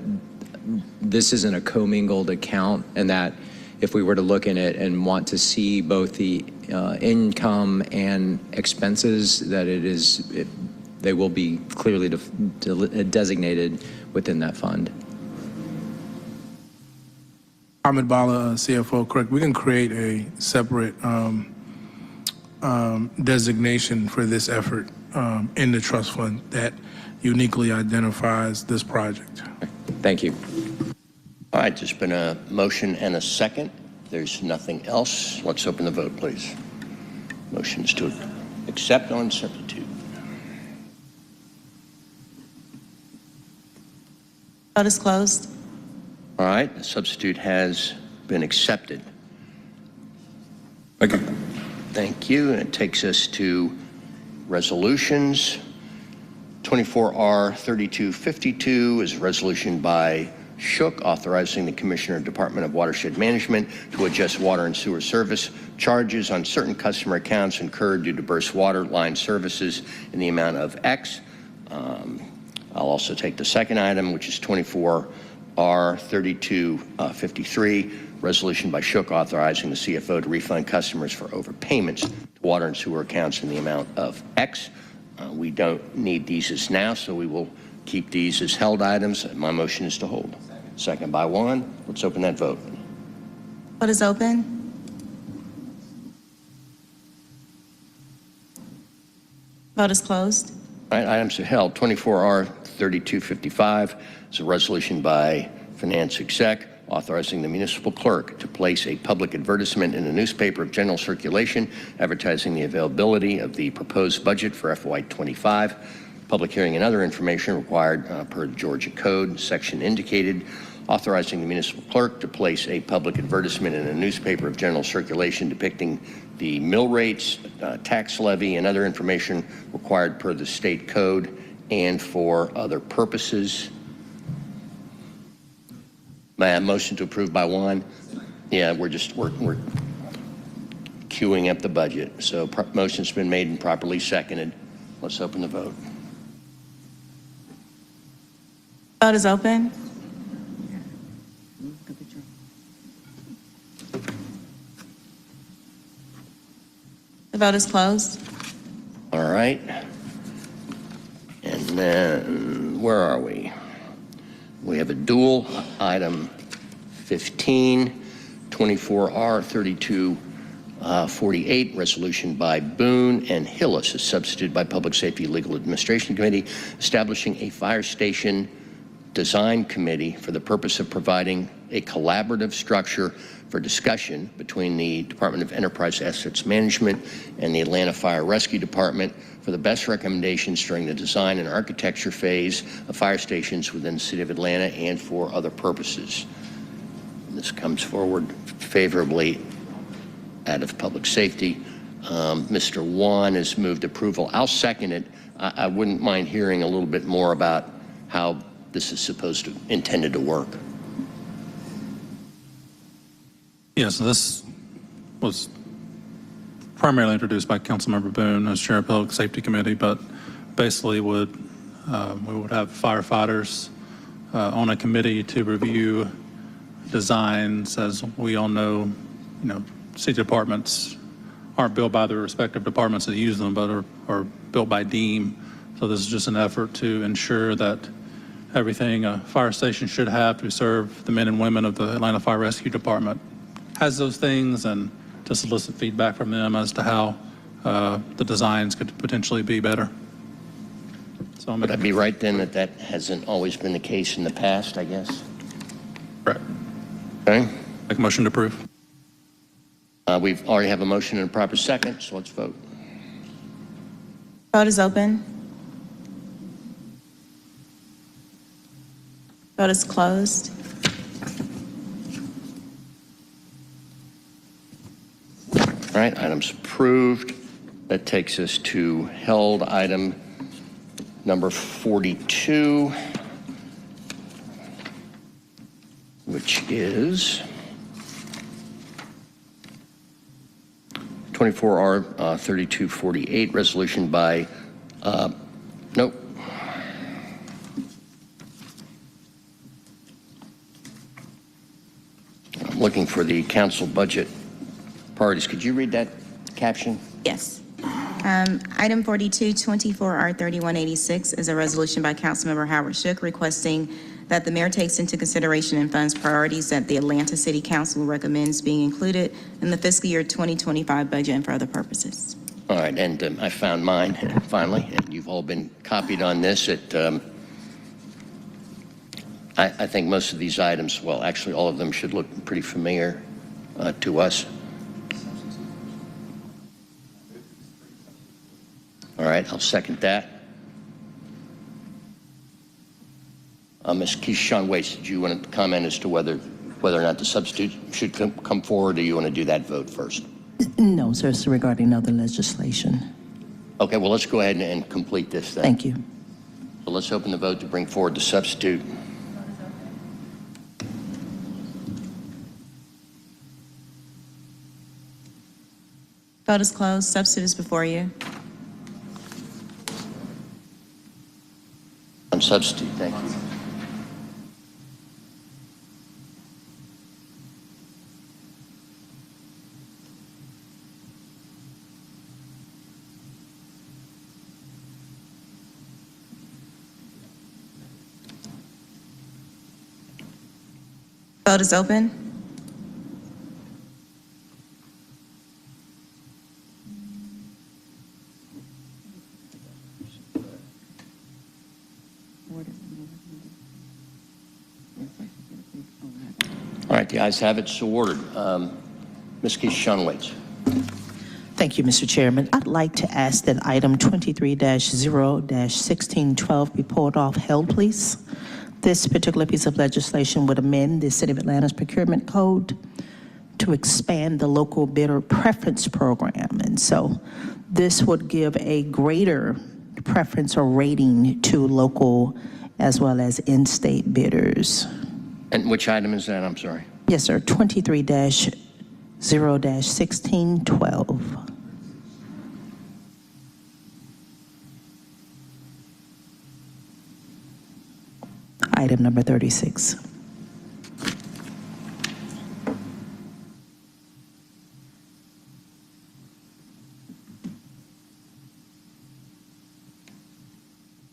this isn't a commingled account, and that if we were to look in it and want to see both the income and expenses, that they will be clearly designated within that fund. Ahmed Bala, CFO, correct. We can create a separate designation for this effort in the trust fund that uniquely identifies this project. Thank you. All right, there's been a motion and a second. There's nothing else. Let's open the vote, please. Motions to accept on substitute. Vote is closed. All right, the substitute has been accepted. Thank you. Thank you. And it takes us to resolutions. 24R 3252 is a resolution by Shook authorizing the Commissioner, Department of Watershed Management to adjust water and sewer service charges on certain customer accounts incurred due to burst water line services in the amount of X. I'll also take the second item, which is 24R 3253, resolution by Shook authorizing the CFO to refund customers for overpayments to water and sewer accounts in the amount of X. We don't need these as now, so we will keep these as held items. My motion is to hold. Second by Juan. Let's open that vote. Vote is open. Vote is closed. All right, items are held. 24R 3255 is a resolution by Finance Exec authorizing the municipal clerk to place a public advertisement in a newspaper of general circulation advertising the availability of the proposed budget for FY25. Public hearing and other information required per Georgia Code, section indicated, authorizing the municipal clerk to place a public advertisement in a newspaper of general circulation depicting the mill rates, tax levy, and other information required per the state code and for other purposes. May I have a motion to approve by Juan? Yeah, we're queuing up the budget. So motion's been made and properly seconded. Let's open the vote. Vote is open. The vote is closed. All right. And then, where are we? We have a dual item 15, 24R 3248, resolution by Boone and Hillis, as substituted by Public Safety Legal Administration Committee, establishing a fire station design committee for the purpose of providing a collaborative structure for discussion between the Department of Enterprise Assets Management and the Atlanta Fire Rescue Department for the best recommendations during the design and architecture phase of fire stations within the city of Atlanta and for other purposes. This comes forward favorably out of public safety. Mr. Juan has moved approval. I'll second it. I wouldn't mind hearing a little bit more about how this is intended to work. Yeah, so this was primarily introduced by Councilmember Boone as Chair of Public Safety Committee, but basically we would have firefighters on a committee to review designs. As we all know, city departments aren't built by the respective departments that use them, but are built by DEEM. So this is just an effort to ensure that everything a fire station should have to serve the men and women of the Atlanta Fire Rescue Department has those things, and to solicit feedback from them as to how the designs could potentially be better. So Would I be right then that hasn't always been the case in the past, I guess? Correct. Okay. Make a motion to approve. We've already have a motion and a proper second, so let's vote. Vote is open. Vote is closed. All right, items approved. That takes us to held item number 42, which is 24R 3248, resolution by, nope. I'm looking for the council budget priorities. Could you read that caption? Yes. Item 42, 24R3186 is a resolution by Councilmember Howard Shook requesting that the mayor takes into consideration and funds priorities that the Atlanta City Council recommends being included in the fiscal year 2025 budget and for other purposes. All right, and I found mine finally, and you've all been copied on this. I think most of these items, well, actually all of them should look pretty familiar to us. All right, I'll second that. Ms. Keisha Waits, did you want to comment as to whether or not the substitute should come forward, or do you want to do that vote first? No, sir, it's regarding other legislation. Okay, well, let's go ahead and complete this then. Thank you. So let's open the vote to bring forward the substitute. Vote is closed. Substitute is before you. On substitute, thank you. Vote is open. All right, the ayes have it, so ordered. Ms. Keisha Waits. Thank you, Mr. Chairman. I'd like to ask that item 23-0-1612 be pulled off held, please. This particular piece of legislation would amend the City of Atlanta's procurement code to expand the local bidder preference program. And so this would give a greater preference or rating to local as well as in-state bidders. And which item is that? I'm sorry. Yes, sir. 23-0-1612. Item number 36.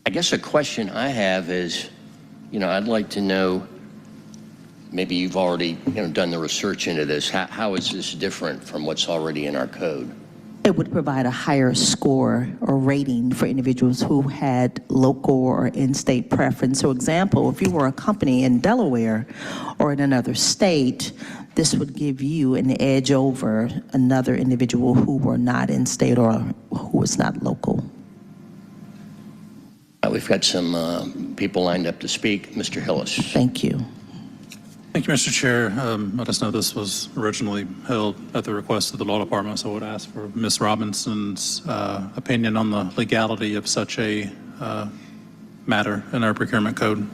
I guess a question I have is, I'd like to know, maybe you've already, done the research into this. How is this different from what's already in our code? It would provide a higher score or rating for individuals who had local or in-state preference. So example, if you were a company in Delaware or in another state, this would give you an edge over another individual who were not in-state or who was not local. We've got some people lined up to speak. Mr. Hillis. Thank you. Thank you, Mr. Chair. I just know this was originally held at the request of the law department, so I would ask for Ms. Robinson's opinion on the legality of such a matter in our procurement code.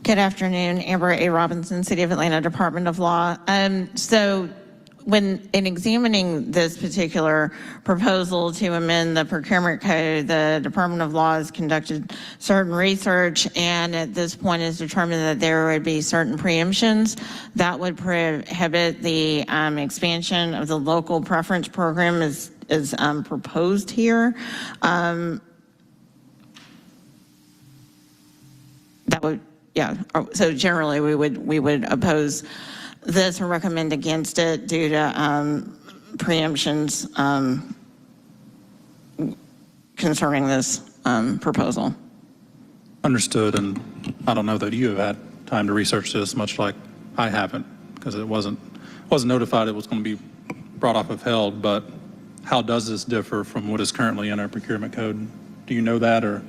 Good afternoon, Amber A. Robinson, City of Atlanta Department of Law. So when in examining this particular proposal to amend the procurement code, the Department of Law has conducted certain research and at this point has determined that there would be certain preemptions that would prohibit the expansion of the local preference program as proposed here. That would, yeah, so generally we would oppose this or recommend against it due to preemptions concerning this proposal. Understood, and I don't know that you have had time to research this, much like I haven't, because it wasn't notified it was going to be brought off of held, but how does this differ from what is currently in our procurement code? Do you know that, or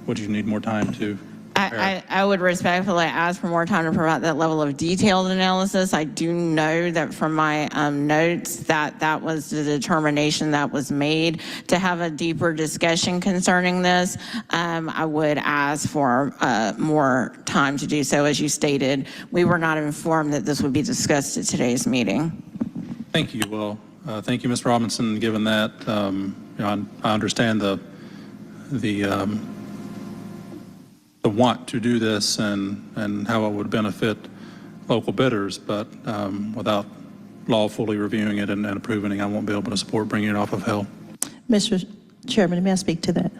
would you need more time to? I would respectfully ask for more time to provide that level of detailed analysis. I do know that from my notes that was the determination that was made to have a deeper discussion concerning this. I would ask for more time to do so. As you stated, we were not informed that this would be discussed at today's meeting. Thank you. Well, thank you, Mr. Robinson. Given that, I understand the want to do this and how it would benefit local bidders, but without lawfully reviewing it and approving it, I won't be able to support bringing it off of held. Mr. Chairman, may I speak to that?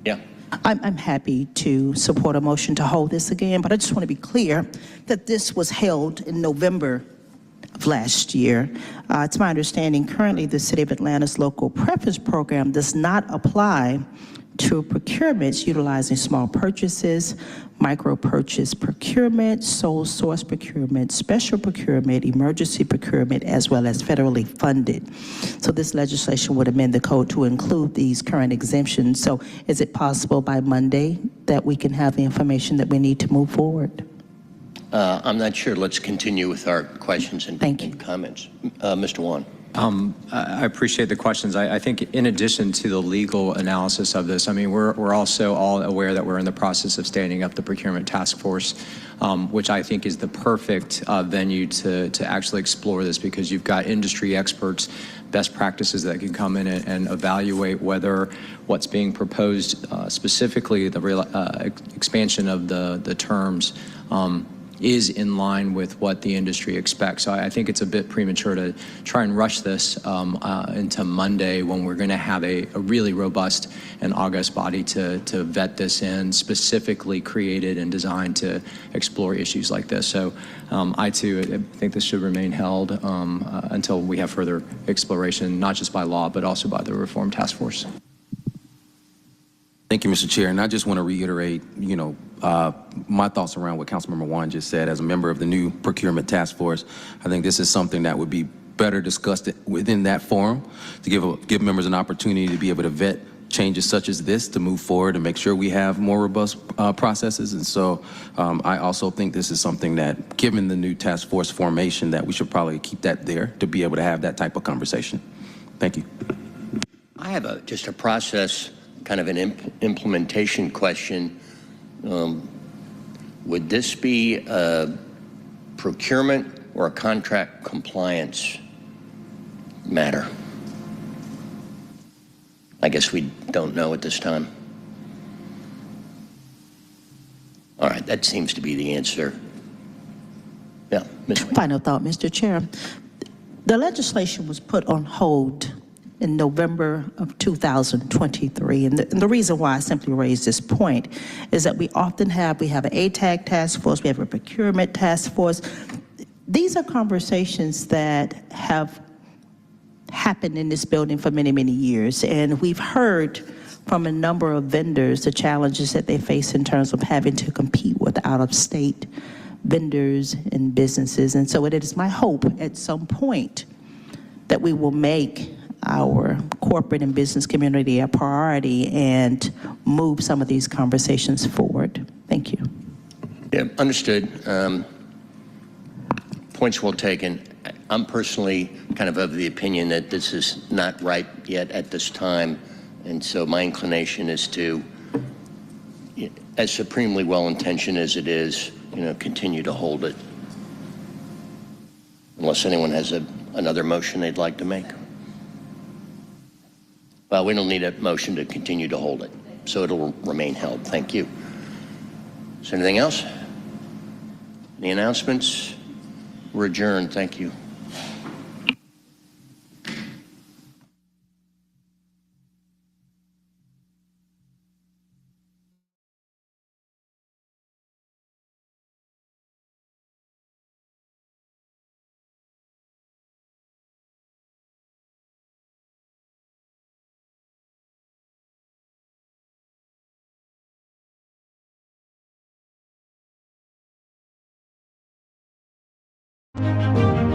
Yeah. I'm happy to support a motion to hold this again, but I just want to be clear that this was held in November of last year. It's my understanding currently the City of Atlanta's local preference program does not apply to procurements utilizing small purchases, micro purchase procurement, sole source procurement, special procurement, emergency procurement, as well as federally funded. So this legislation would amend the code to include these current exemptions. So is it possible by Monday that we can have the information that we need to move forward? I'm not sure. Let's continue with our questions and comments. Mr. Wan. I appreciate the questions. I think in addition to the legal analysis of this, I mean, we're also all aware that we're in the process of standing up the procurement task force, which I think is the perfect venue to actually explore this, because you've got industry experts, best practices that can come in and evaluate whether what's being proposed, specifically the expansion of the terms, is in line with what the industry expects. So I think it's a bit premature to try and rush this into Monday, when we're going to have a really robust and august body to vet this in, specifically created and designed to explore issues like this. So I too think this should remain held until we have further exploration, not just by law, but also by the Reform Task Force. Thank you, Mr. Chair. And I just want to reiterate, my thoughts around what Councilmember Wan just said. As a member of the new procurement task force, I think this is something that would be better discussed within that forum, to give members an opportunity to be able to vet changes such as this, to move forward and make sure we have more robust processes. And so I also think this is something that, given the new task force formation, that we should probably keep that there to be able to have that type of conversation. Thank you. I have just a process, kind of an implementation question. Would this be a procurement or a contract compliance matter? I guess we don't know at this time. All right, that seems to be the answer. Yeah, Ms. Wade. Final thought, Mr. Chair. The legislation was put on hold in November of 2023. And the reason why I simply raise this point is that we have an ATAG task force, we have a procurement task force. These are conversations that have happened in this building for many, many years. And we've heard from a number of vendors the challenges that they face in terms of having to compete with out-of-state vendors and businesses. And so it is my hope at some point that we will make our corporate and business community a priority and move some of these conversations forward. Thank you. Yeah, understood. Points well taken. I'm personally kind of the opinion that this is not ripe yet at this time, and so my inclination is to, as supremely well-intentioned as it is, continue to hold it, unless anyone has another motion they'd like to make. Well, we don't need a motion to continue to hold it, so it'll remain held. Thank you. Is there anything else? Any announcements? We're adjourned. Thank you. you.